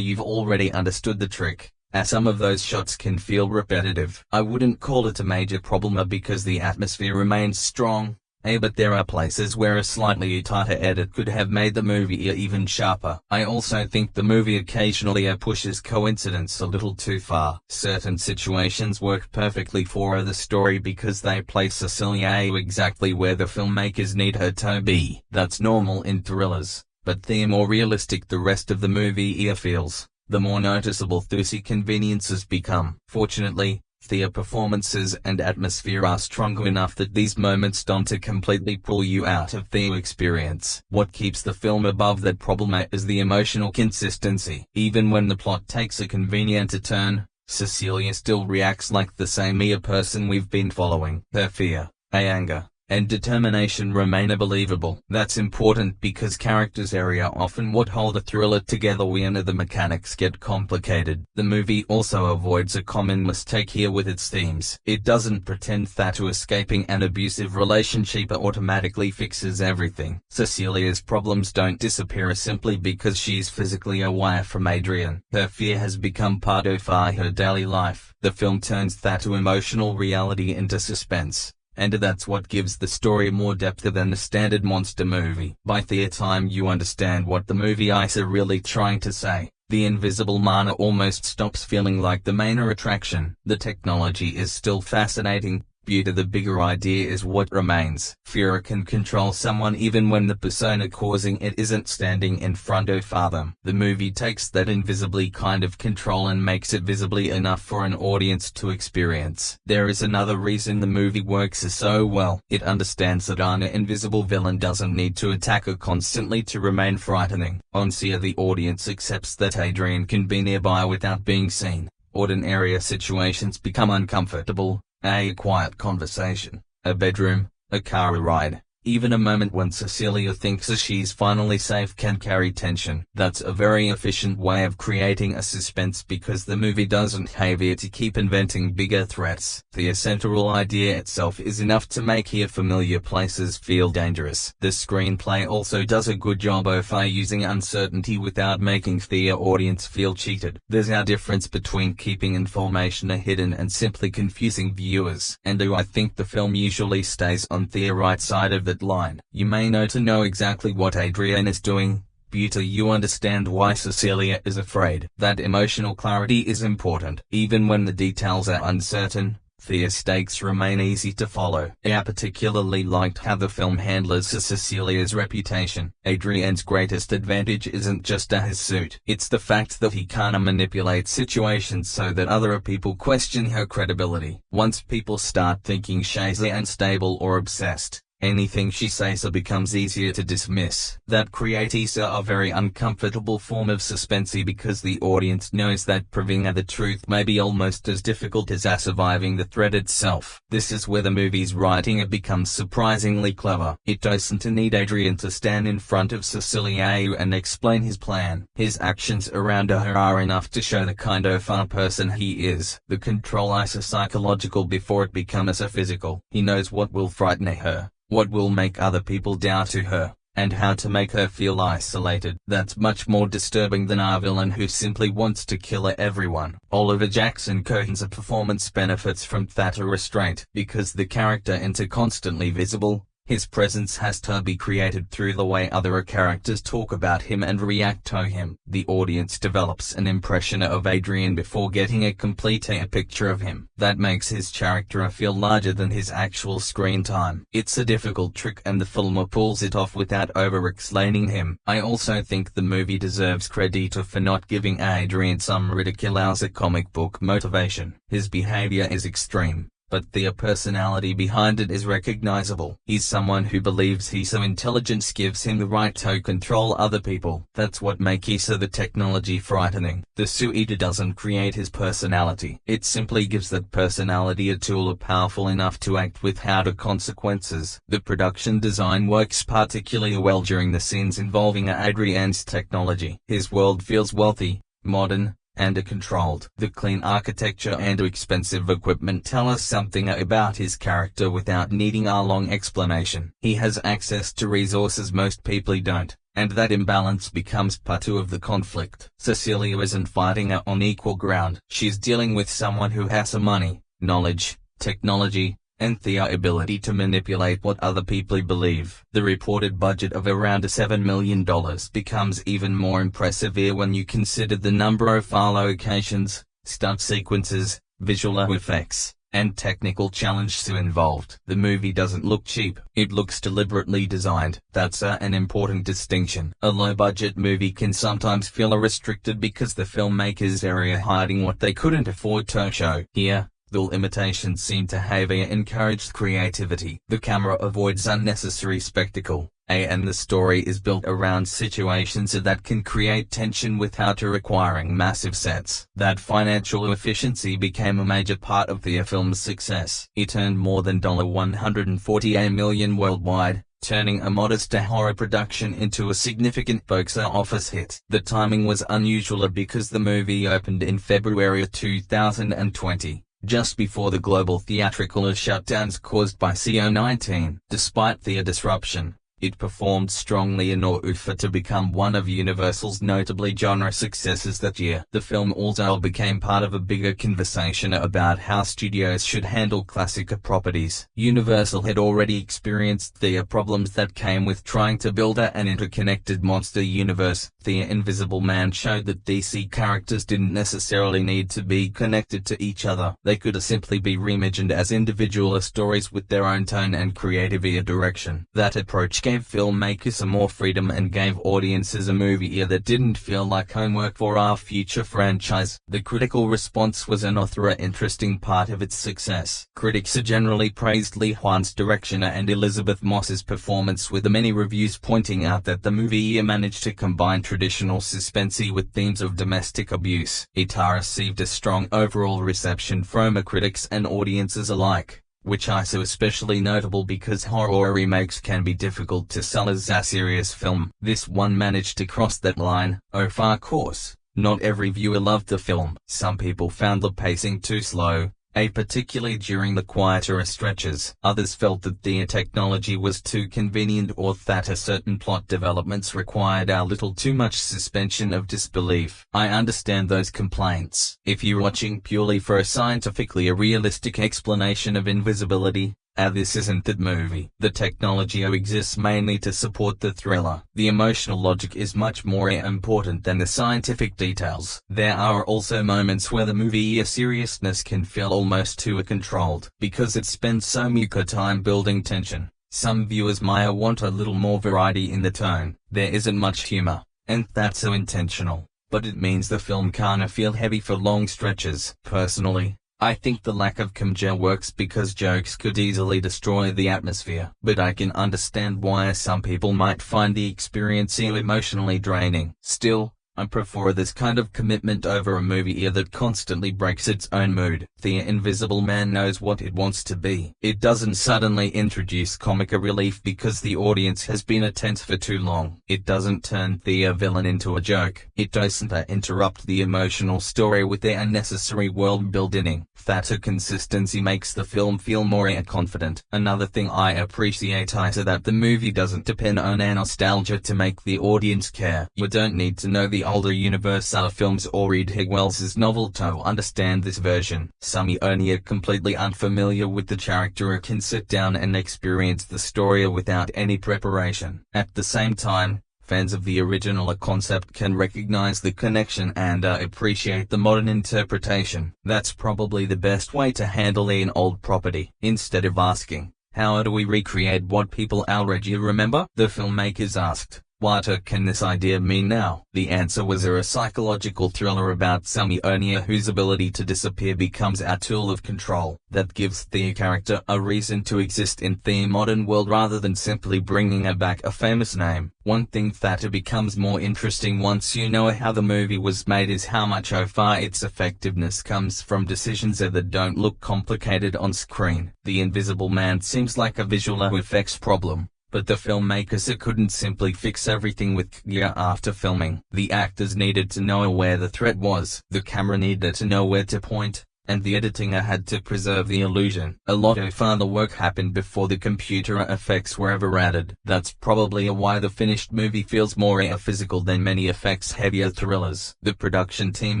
you've already understood the trick, as some of those shots can feel repetitive. I wouldn't call it a major problem because the atmosphere remains strong, but there are places where a slightly tighter edit could have made the movie even sharper. I also think the movie occasionally pushes coincidence a little too far. Certain situations work perfectly for the story because they place Cecilia exactly where the filmmakers need her to be. That's normal in thrillers, but the more realistic the rest of the movie feels, the more noticeable those conveniences become. Fortunately, the performances and atmosphere are strong enough that these moments don't completely pull you out of the experience. What keeps the film above that problem is the emotional consistency. Even when the plot takes a convenient turn, Cecilia still reacts like the same person we've been following. Her fear, anger, and determination remain believable. That's important because characters often what hold a thriller together when the mechanics get complicated. The movie also avoids a common mistake here with its themes. It doesn't pretend that escaping an abusive relationship automatically fixes everything. Cecilia's problems don't disappear simply because she's physically away from Adrian. Her fear has become part of her daily life. The film turns that emotional reality into suspense, and that's what gives the story more depth than the standard monster movie. By the time you understand what the movie is really trying to say, the invisible man almost stops feeling like the main attraction. The technology is still fascinating, but the bigger idea is what remains. Fear can control someone even when the persona causing it isn't standing in front of them. The movie takes that invisibly kind of control and makes it visibly enough for an audience to experience. There is another reason the movie works so well. It understands that an invisible villain doesn't need to attack her constantly to remain frightening. The audience accepts that Adrian can be nearby without being seen, Ordinary situations become uncomfortable, a quiet conversation, a bedroom, a car ride. Even a moment when Cecilia thinks she's finally safe can carry tension. That's a very efficient way of creating a suspense because the movie doesn't have here to keep inventing bigger threats. The central idea itself is enough to make here familiar places feel dangerous. The screenplay also does a good job of using uncertainty without making the audience feel cheated. There's a difference between keeping information hidden and simply confusing viewers. And I think the film usually stays on the right side of the line. You may know exactly what Adrian is doing, but you understand why Cecilia is afraid. That emotional clarity is important. Even when the details are uncertain, the stakes remain easy to follow. I particularly liked how the film handles Cecilia's reputation. Adrian's greatest advantage isn't just his suit. It's the fact that he can manipulate situations so that other people question her credibility. Once people start thinking she's unstable or obsessed, anything she says becomes easier to dismiss. That creates a very uncomfortable form of suspense because the audience knows that proving the truth may be almost as difficult as surviving the threat itself. This is where the movie's writing becomes surprisingly clever. It doesn't need Adrian to stand in front of Cecilia and explain his plan. His actions around her are enough to show the kind of person he is. The control is psychological before it becomes physical. He knows what will frighten her, what will make other people doubt her, and how to make her feel isolated. That's much more disturbing than a villain who simply wants to kill everyone. Oliver Jackson-Cohen's performance benefits from that restraint. Because the character isn't constantly visible, his presence has to be created through the way other characters talk about him and react to him. The audience develops an impression of Adrian before getting a complete picture of him. That makes his character feel larger than his actual screen time. It's a difficult trick and the film pulls it off without over-explaining him. I also think the movie deserves credit for not giving Adrian some ridiculous comic book motivation. His behavior is extreme, but the personality behind it is recognizable. He's someone who believes his intelligence gives him the right to control other people. That's what makes the technology frightening. The suit doesn't create his personality. It simply gives that personality a tool powerful enough to act without consequences. The production design works particularly well during the scenes involving Adrian's technology. His world feels wealthy, modern, and controlled. The clean architecture and expensive equipment tell us something about his character without needing a long explanation. He has access to resources most people don't, and that imbalance becomes part of the conflict. Cecilia isn't fighting on equal ground. She's dealing with someone who has money, knowledge, technology, and the ability to manipulate what other people believe. The reported budget of around $7 million becomes even more impressive here when you consider the number of locations, stunt sequences, visual effects, and technical challenges involved. The movie doesn't look cheap. It looks deliberately designed. That's an important distinction. A low-budget movie can sometimes feel restricted because the filmmakers are hiding what they couldn't afford to show. Here, the limitations seem to have encouraged creativity. The camera avoids unnecessary spectacle, and the story is built around situations that can create tension without requiring massive sets. That financial efficiency became a major part of the film's success. It earned more than $148 million worldwide, turning a modest horror production into a significant box office hit. The timing was unusual because the movie opened in February 2020. Just before the global theatrical shutdowns caused by COVID-19. Despite the disruption, it performed strongly enough to become one of Universal's notably genre successes that year. The film also became part of a bigger conversation about how studios should handle classic properties. Universal had already experienced the problems that came with trying to build an interconnected monster universe. The Invisible Man showed that DC characters didn't necessarily need to be connected to each other. They could simply be reimagined as individual stories with their own tone and creative direction. That approach gave gave filmmakers more freedom and gave audiences a movie that didn't feel like homework for our future franchise. The critical response was an interesting part of its success. Critics generally praised Leigh Whannell's direction and Elisabeth Moss's performance, with many reviews pointing out that the movie managed to combine traditional suspense with themes of domestic abuse. It received a strong overall reception from critics and audiences alike, which is especially notable because horror remakes can be difficult to sell as a serious film. This one managed to cross that line. Of course, not every viewer loved the film. Some people found the pacing too slow, particularly during the quieter stretches. Others felt that the technology was too convenient, or that certain plot developments required a little too much suspension of disbelief. I understand those complaints. If you're watching purely for a scientifically realistic explanation of invisibility, this isn't that movie. The technology exists mainly to support the thriller. The emotional logic is much more important than the scientific details. There are also moments where the movie seriousness can feel almost too controlled, because it spends so much time building tension. Some viewers might want a little more variety in the tone. There isn't much humor, and that's so intentional, but it means the film can't feel heavy for long stretches. Personally, I think the lack of karenge works because jokes could easily destroy the atmosphere, but I can understand why some people might find the experience emotionally draining. Still, I prefer this kind of commitment over a movie that constantly breaks its own mood. The Invisible Man knows what it wants to be. It doesn't suddenly introduce comic relief because the audience has been tense for too long. It doesn't turn the villain into a joke. It doesn't interrupt the emotional story with the unnecessary world building. That consistency makes the film feel more confident. Another thing I appreciate is that the movie doesn't depend on nostalgia to make the audience care. You don't need to know the older Universal films or read Wells's novel to understand this version. Some only completely unfamiliar with the character can sit down and experience the story without any preparation. At the same time, fans of the original concept can recognize the connection and appreciate the modern interpretation. That's probably the best way to handle an old property. Instead of asking, how do we recreate what people already remember? The filmmakers asked, what can this idea mean now? The answer was a psychological thriller about Samionia whose ability to disappear becomes a tool of control that gives the character a reason to exist in the modern world rather than simply bringing back a famous name. One thing that becomes more interesting once you know how the movie was made is how much of its effectiveness comes from decisions that don't look complicated on screen. The Invisible Man seems like a visual effects problem, but the filmmakers couldn't simply fix everything with gear after filming. The actors needed to know where the threat was, the camera needed to know where to point, and the editing had to preserve the illusion. A lot of other work happened before the computer effects were ever added. That's probably why the finished movie feels more physical than many effects-heavier thrillers. The production team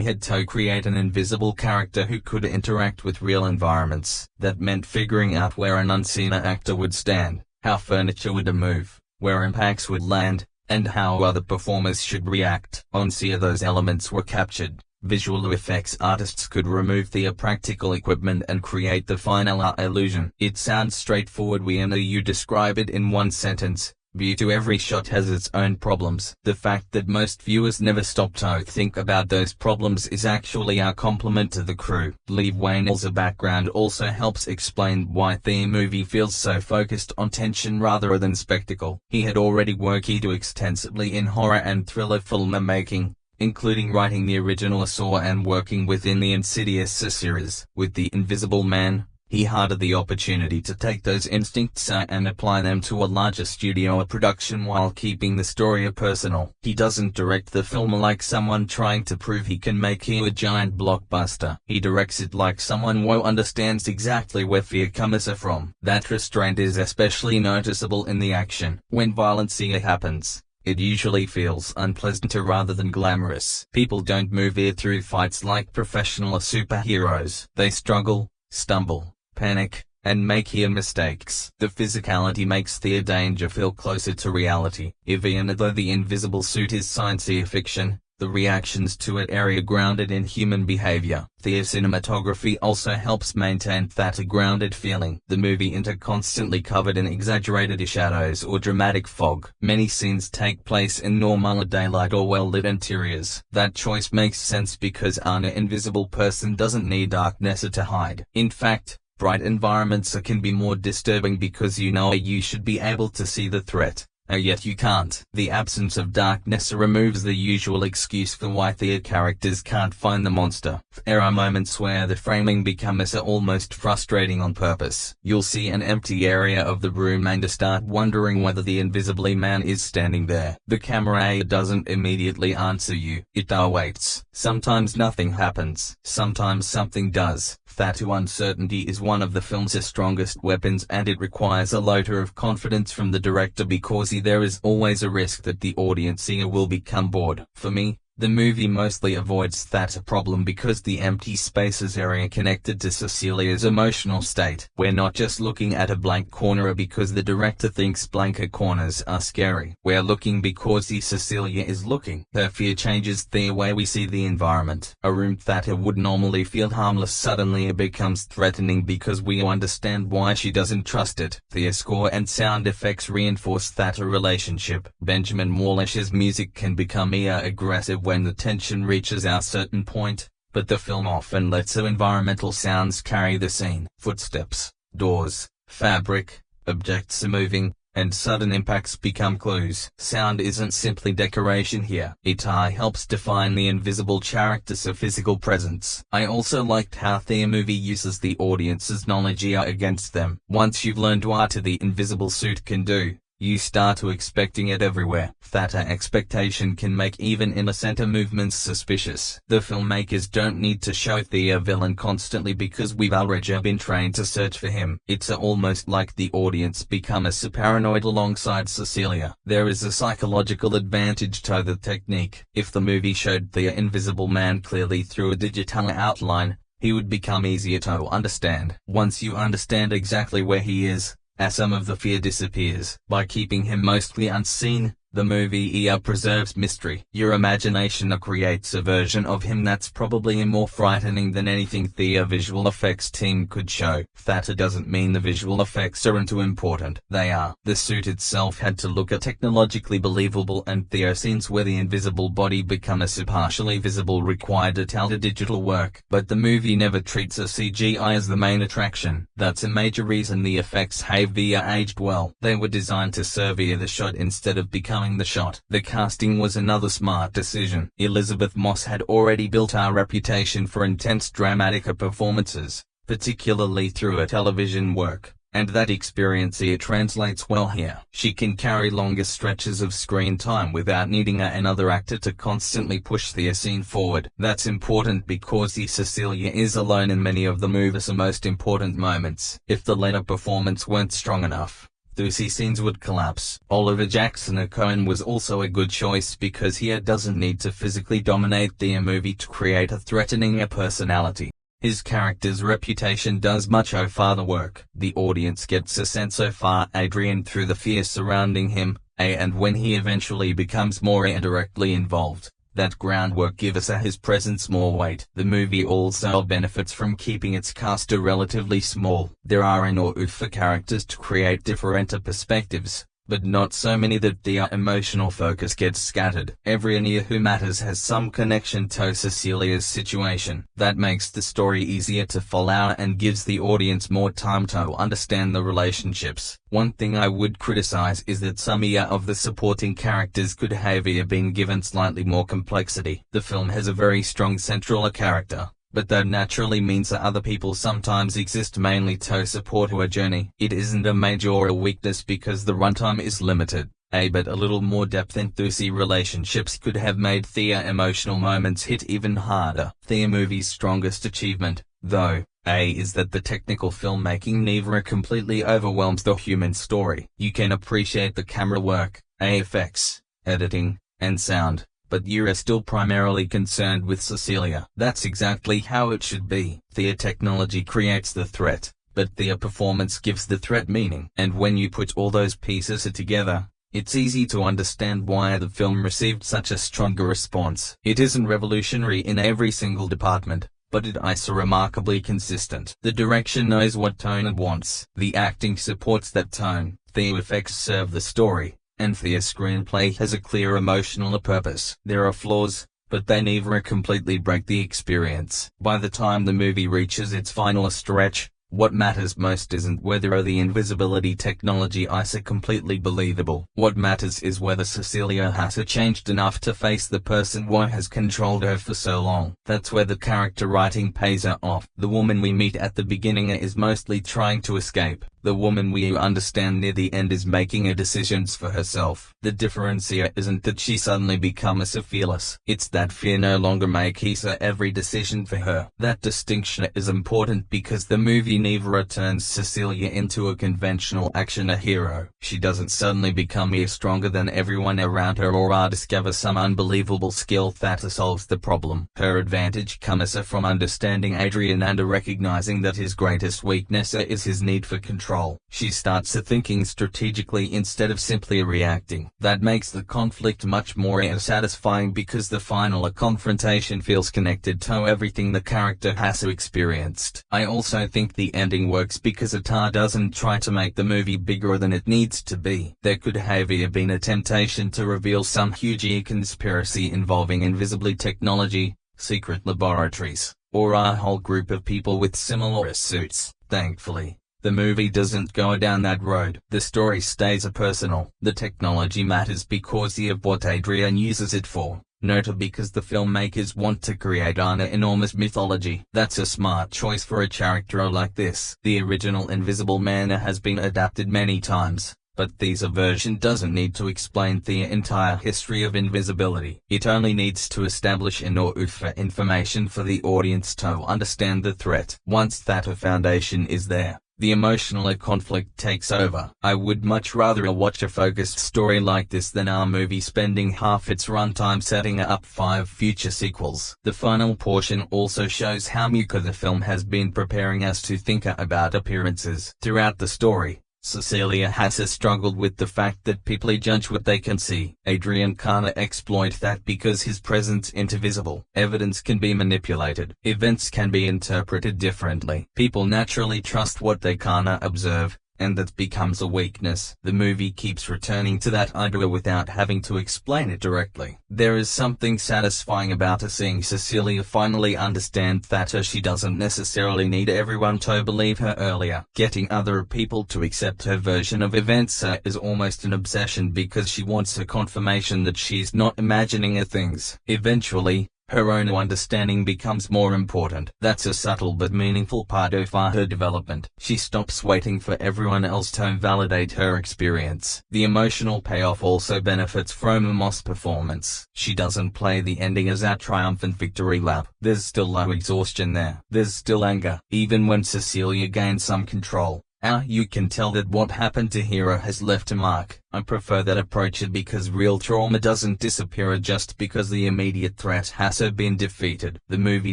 had to create an invisible character who could interact with real environments. That meant figuring out where an unseen actor would stand, how furniture would move, where impacts would land, and how other performers should react. Once those elements were captured, visual effects artists could remove the practical equipment and create the final illusion. It sounds straightforward when you describe it in one sentence. View to every shot has its own problems. The fact that most viewers never stop to think about those problems is actually a compliment to the crew. Leigh Whannell's background also helps explain why the movie feels so focused on tension rather than spectacle. He had already worked extensively in horror and thriller filmmaking, including writing the original Saw and working within the Insidious series. With The Invisible Man, he had the opportunity to take those instincts and apply them to a larger studio production while keeping the story personal. He doesn't direct the film like someone trying to prove he can make a giant blockbuster. He directs it like someone who understands exactly where fear comes from. That restraint is especially noticeable in the action. When violence happens, it usually feels unpleasant rather than glamorous. People don't move through fights like professional superheroes. They struggle, stumble, panic, and make mistakes. The physicality makes the danger feel closer to reality. Even though the invisible suit is science fiction, the reactions to it are grounded in human behavior. Thea's cinematography also helps maintain that grounded feeling. The movie isn't constantly covered in exaggerated shadows or dramatic fog. Many scenes take place in normal daylight or well-lit interiors. That choice makes sense because an invisible person doesn't need darkness to hide. In fact, bright environments can be more disturbing because you should be able to see the threat, yet you can't. The absence of darkness removes the usual excuse for why the characters can't find the monster. There are moments where the framing becomes almost frustrating on purpose. You'll see an empty area of the room and start wondering whether the invisible man is standing there. The camera doesn't immediately answer you. It waits. Sometimes nothing happens. Sometimes something does. That uncertainty is one of the film's strongest weapons, and it requires a lot of confidence from the director because there is always a risk that the audience will become bored. For me, the movie mostly avoids that problem because the empty spaces are connected to Cecilia's emotional state. We're not just looking at a blank corner because the director thinks blank corners are scary. We're looking because Cecilia is looking. Her fear changes the way we see the environment. A room that would normally feel harmless suddenly becomes threatening because we understand why she doesn't trust it. The score and sound effects reinforce that relationship. Benjamin Wallach's music can become aggressive when the tension reaches a certain point, but the film often lets the environmental sounds carry the scene. Footsteps, doors, fabric, objects moving, and sudden impacts become clues. Sound isn't simply decoration here. It helps define the invisible character's physical presence. I also liked how the movie uses the audience's knowledge against them. Once you've learned what the invisible suit can do, you start expecting it everywhere. That expectation can make even innocent movements suspicious. The filmmakers don't need to show the villain constantly because we've already been trained to search for him. It's almost like the audience becomes paranoid alongside Cecilia. There is a psychological advantage to the technique. If the movie showed the invisible man clearly through a digital outline, he would become easier to understand. Once you understand exactly where he is, some of the fear disappears. By keeping him mostly unseen, the movie preserves mystery. Your imagination creates a version of him that's probably more frightening than anything the visual effects team could show. That doesn't mean the visual effects aren't important. They are. The suit itself had to look technologically believable, and there are scenes where the invisible body becomes partially visible required digital work. But the movie never treats CGI as the main attraction. That's a major reason the effects have aged well. They were designed to serve the shot instead of becoming the shot. The casting was another smart decision. Elisabeth Moss had already built our reputation for intense dramatic performances, particularly through her television work, and that experience translates well here. She can carry longer stretches of screen time without needing another actor to constantly push the scene forward. That's important because Cecilia is alone in many of the movie's most important moments. If the later performance weren't strong enough, those scenes would collapse. Oliver Jackson-Cohen was also a good choice because he doesn't need to physically dominate the movie to create a threatening personality. His character's reputation does much of the work. The audience gets a sense of Adrian through the fear surrounding him, and when he eventually becomes more directly involved, that groundwork gives his presence more weight. The movie also benefits from keeping its cast relatively small. There are enough characters to create different perspectives, but not so many that the emotional focus gets scattered. Everyone who matters has some connection to Cecilia's situation. That makes the story easier to follow and gives the audience more time to understand the relationships. One thing I would criticize is that some of the supporting characters could have been given slightly more complexity. The film has a very strong central character, but that naturally means that other people sometimes exist mainly to support her journey. It isn't a major weakness because the runtime is limited, but a little more depth into the relationships could have made the emotional moments hit even harder. The movie's strongest achievement, though, is that the technical filmmaking never completely overwhelms the human story. You can appreciate the camera work, effects, editing, and sound, but you're still primarily concerned with Cecilia. That's exactly how it should be. The technology creates the threat, but the performance gives the threat meaning. And when you put all those pieces together, It's easy to understand why the film received such a stronger response. It isn't revolutionary in every single department, but it is remarkably consistent. The direction knows what tone it wants. The acting supports that tone. The effects serve the story, and the screenplay has a clear emotional purpose. There are flaws, but they never completely break the experience. By the time the movie reaches its final stretch, what matters most isn't whether the invisibility technology is completely believable. What matters is whether Cecilia has changed enough to face the person who has controlled her for so long. That's where the character writing pays her off. The woman we meet at the beginning is mostly trying to escape. The woman we understand near the end is making decisions for herself. The difference here isn't that she suddenly becomes fearless. It's that fear no longer makes every decision for her. That distinction is important because the movie never turns Cecilia into a conventional action hero. She doesn't suddenly become stronger than everyone around her or discover some unbelievable skill that solves the problem. Her advantage comes from understanding Adrian and recognizing that his greatest weakness is his need for control. She starts thinking strategically instead of simply reacting. That makes the conflict much more satisfying because the final confrontation feels connected to everything the character has experienced. I also think the ending works because it doesn't try to make the movie bigger than it needs to be. There could have been a temptation to reveal some huge conspiracy involving invisible technology, secret laboratories, or a whole group of people with similar suits. Thankfully, the movie doesn't go down that road. The story stays personal. The technology matters because of what Adrian uses it for, not because the filmmakers want to create an enormous mythology. That's a smart choice for a character like this. The original Invisible Man has been adapted many times, but this version doesn't need to explain the entire history of invisibility. It only needs to establish enough information for the audience to understand the threat. Once that foundation is there, the emotional conflict takes over. I would much rather watch a focused story like this than a movie spending half its runtime setting up 5 future sequels. The final portion also shows how much the film has been preparing us to think about appearances. Throughout the story, Cecilia has struggled with the fact that people judge what they can see. Adrian can't exploit that because his presence isn't visible. Evidence can be manipulated. Events can be interpreted differently. People naturally trust what they can't observe, and that becomes a weakness. The movie keeps returning to that idea without having to explain it directly. There is something satisfying about seeing Cecilia finally understand that she doesn't necessarily need everyone to believe her earlier. Getting other people to accept her version of events is almost an obsession because she wants a confirmation that she's not imagining things. Eventually, her own understanding becomes more important. That's a subtle but meaningful part of her development. She stops waiting for everyone else to validate her experience. The emotional payoff also benefits from Moss' performance. She doesn't play the ending as a triumphant victory lap. There's still low exhaustion there. There's still anger. Even when Cecilia gains some control, you can tell that what happened to Hero has left a mark. I prefer that approach because real trauma doesn't disappear just because the immediate threat has been defeated. The movie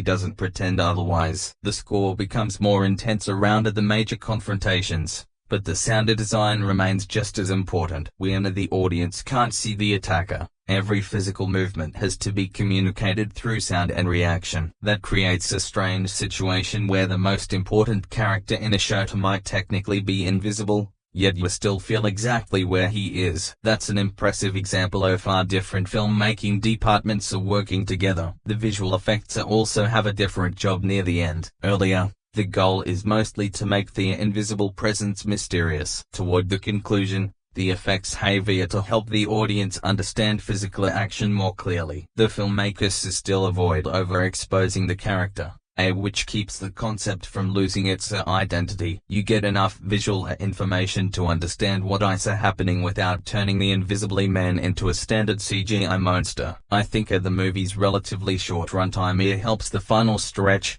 doesn't pretend otherwise. The score becomes more intense around the major confrontations, but the sound design remains just as important. When the audience can't see the attacker, every physical movement has to be communicated through sound and reaction. That creates a strange situation where the most important character in a show might technically be invisible, yet you still feel exactly where he is. That's an impressive example of how different filmmaking departments are working together. The visual effects also have a different job near the end. Earlier, the goal is mostly to make the invisible presence mysterious. Toward the conclusion, the effects have to help the audience understand physical action more clearly. The filmmakers still avoid overexposing the character, which keeps the concept from losing its identity. You get enough visual information to understand what is happening without turning the Invisible Man into a standard CGI monster. I think the movie's relatively short runtime here helps the final stretch,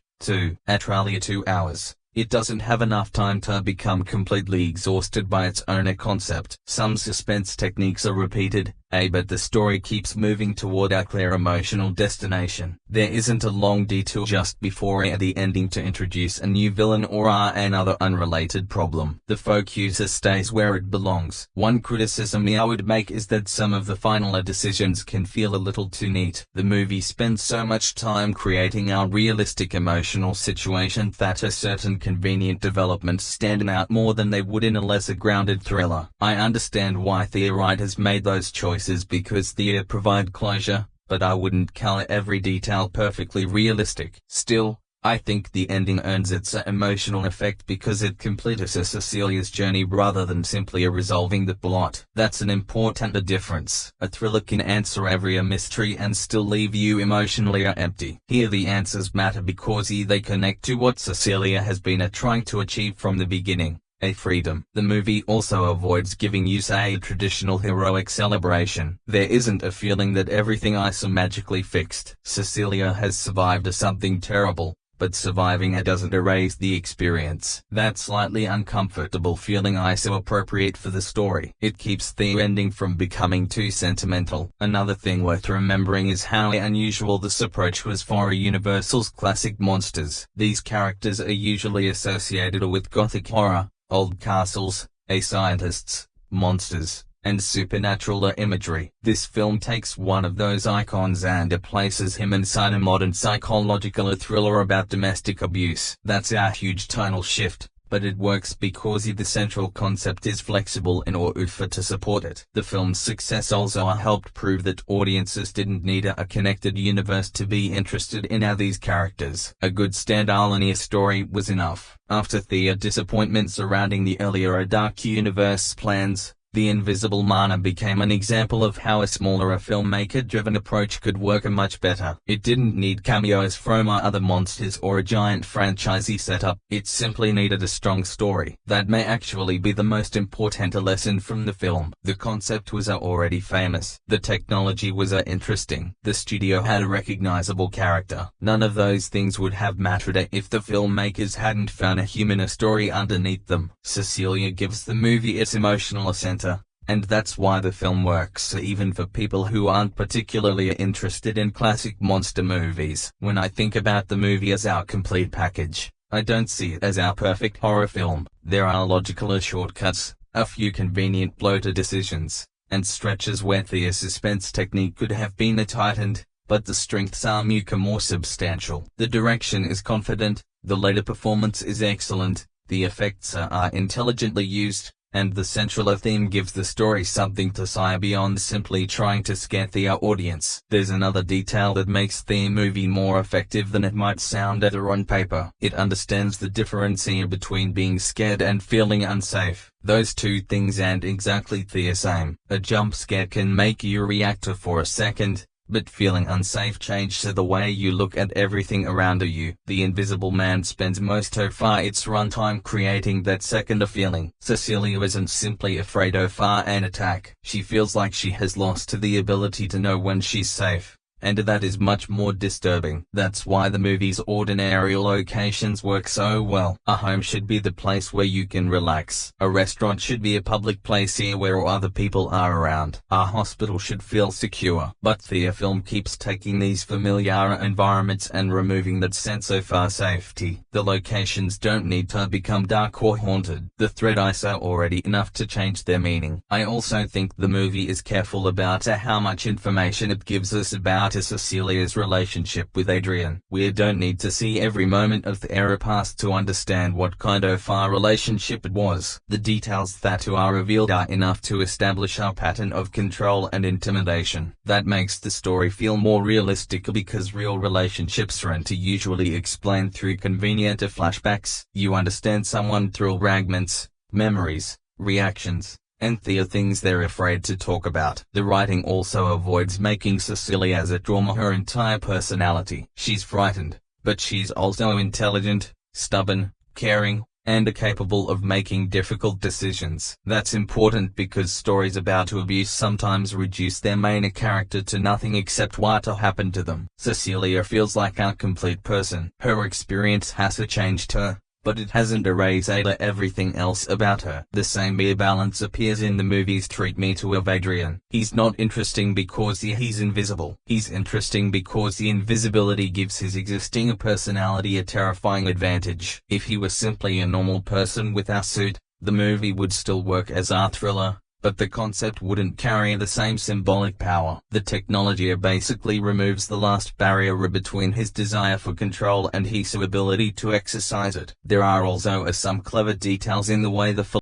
at roughly 2 hours. It doesn't have enough time to become completely exhausted by its own concept. Some suspense techniques are repeated, but the story keeps moving toward a clear emotional destination. There isn't a long detour just before the ending to introduce a new villain or another unrelated problem. The focus stays where it belongs. One criticism I would make is that some of the final decisions can feel a little too neat. The movie spends so much time creating a realistic emotional situation that a certain convenient developments stand out more than they would in a lesser grounded thriller. I understand why the writers made those choices because they provide closure, but I wouldn't call every detail perfectly realistic. Still, I think the ending earns its emotional effect because it completes Cecilia's journey rather than simply resolving the plot. That's an important difference. A thriller can answer every mystery and still leave you emotionally empty. Here the answers matter because they connect to what Cecilia has been trying to achieve from the beginning. A freedom. The movie also avoids giving you a traditional heroic celebration. There isn't a feeling that everything is magically fixed. Cecilia has survived something terrible, but surviving it doesn't erase the experience. That slightly uncomfortable feeling is so appropriate for the story. It keeps the ending from becoming too sentimental. Another thing worth remembering is how unusual this approach was for Universal's classic monsters. These characters are usually associated with gothic horror, old castles, scientists, monsters, and supernatural imagery. This film takes one of those icons and places him inside a modern psychological thriller about domestic abuse. That's a huge tonal shift, but it works because the central concept is flexible in order to support it. The film's success also helped prove that audiences didn't need a connected universe to be interested in these characters. A good standalone story was enough. After the disappointment surrounding the earlier Dark Universe plans, The Invisible Man became an example of how a smaller filmmaker-driven approach could work much better. It didn't need cameos from other monsters or a giant franchisee setup. It simply needed a strong story. That may actually be the most important lesson from the film. The concept was already famous. The technology was interesting. The studio had a recognizable character. None of those things would have mattered if the filmmakers hadn't found a human story underneath them. Cecilia gives the movie its emotional center, and that's why the film works even for people who aren't particularly interested in classic monster movies. When I think about the movie as our complete package, I don't see it as our perfect horror film. There are logical shortcuts, a few convenient bloated decisions, and stretches where the suspense technique could have been tightened, but the strengths are more substantial. The direction is confident, the later performance is excellent, the effects are intelligently used, and the central theme gives the story something to say beyond simply trying to scare the audience. There's another detail that makes the movie more effective than it might sound on paper. It understands the difference between being scared and feeling unsafe. Those two things aren't exactly the same. A jump scare can make you react for a second, but feeling unsafe changes the way you look at everything around you. The Invisible Man spends most of its runtime creating that second feeling. Cecilia isn't simply afraid of an attack. She feels like she has lost the ability to know when she's safe. And that is much more disturbing. That's why the movie's ordinary locations work so well. A home should be the place where you can relax. A restaurant should be a public place where other people are around. A hospital should feel secure. But the film keeps taking these familiar environments and removing that sense of safety. The locations don't need to become dark or haunted. The threat is already enough to change their meaning. I also think the movie is careful about how much information it gives us about Cecilia's relationship with Adrian. We don't need to see every moment of their past to understand what kind of relationship it was. The details that are revealed are enough to establish a pattern of control and intimidation. That makes the story feel more realistic because real relationships aren't usually explained through convenient flashbacks. You understand someone through fragments, memories, reactions, and the things they're afraid to talk about. The writing also avoids making Cecilia as a drama her entire personality. She's frightened, but she's also intelligent, stubborn, caring, and capable of making difficult decisions. That's important because stories about abuse sometimes reduce their main character to nothing except what happened to them. Cecilia feels like a complete person. Her experience has changed her, but it hasn't erased everything else about her. The same mere balance appears in the movie's Treat Me to of Adrian. He's not interesting because he's invisible. He's interesting because the invisibility gives his existing personality a terrifying advantage. If he was simply a normal person without suit, the movie would still work as a thriller, but the concept wouldn't carry the same symbolic power. The technology basically removes the last barrier between his desire for control and his ability to exercise it. There are also some clever details in the way the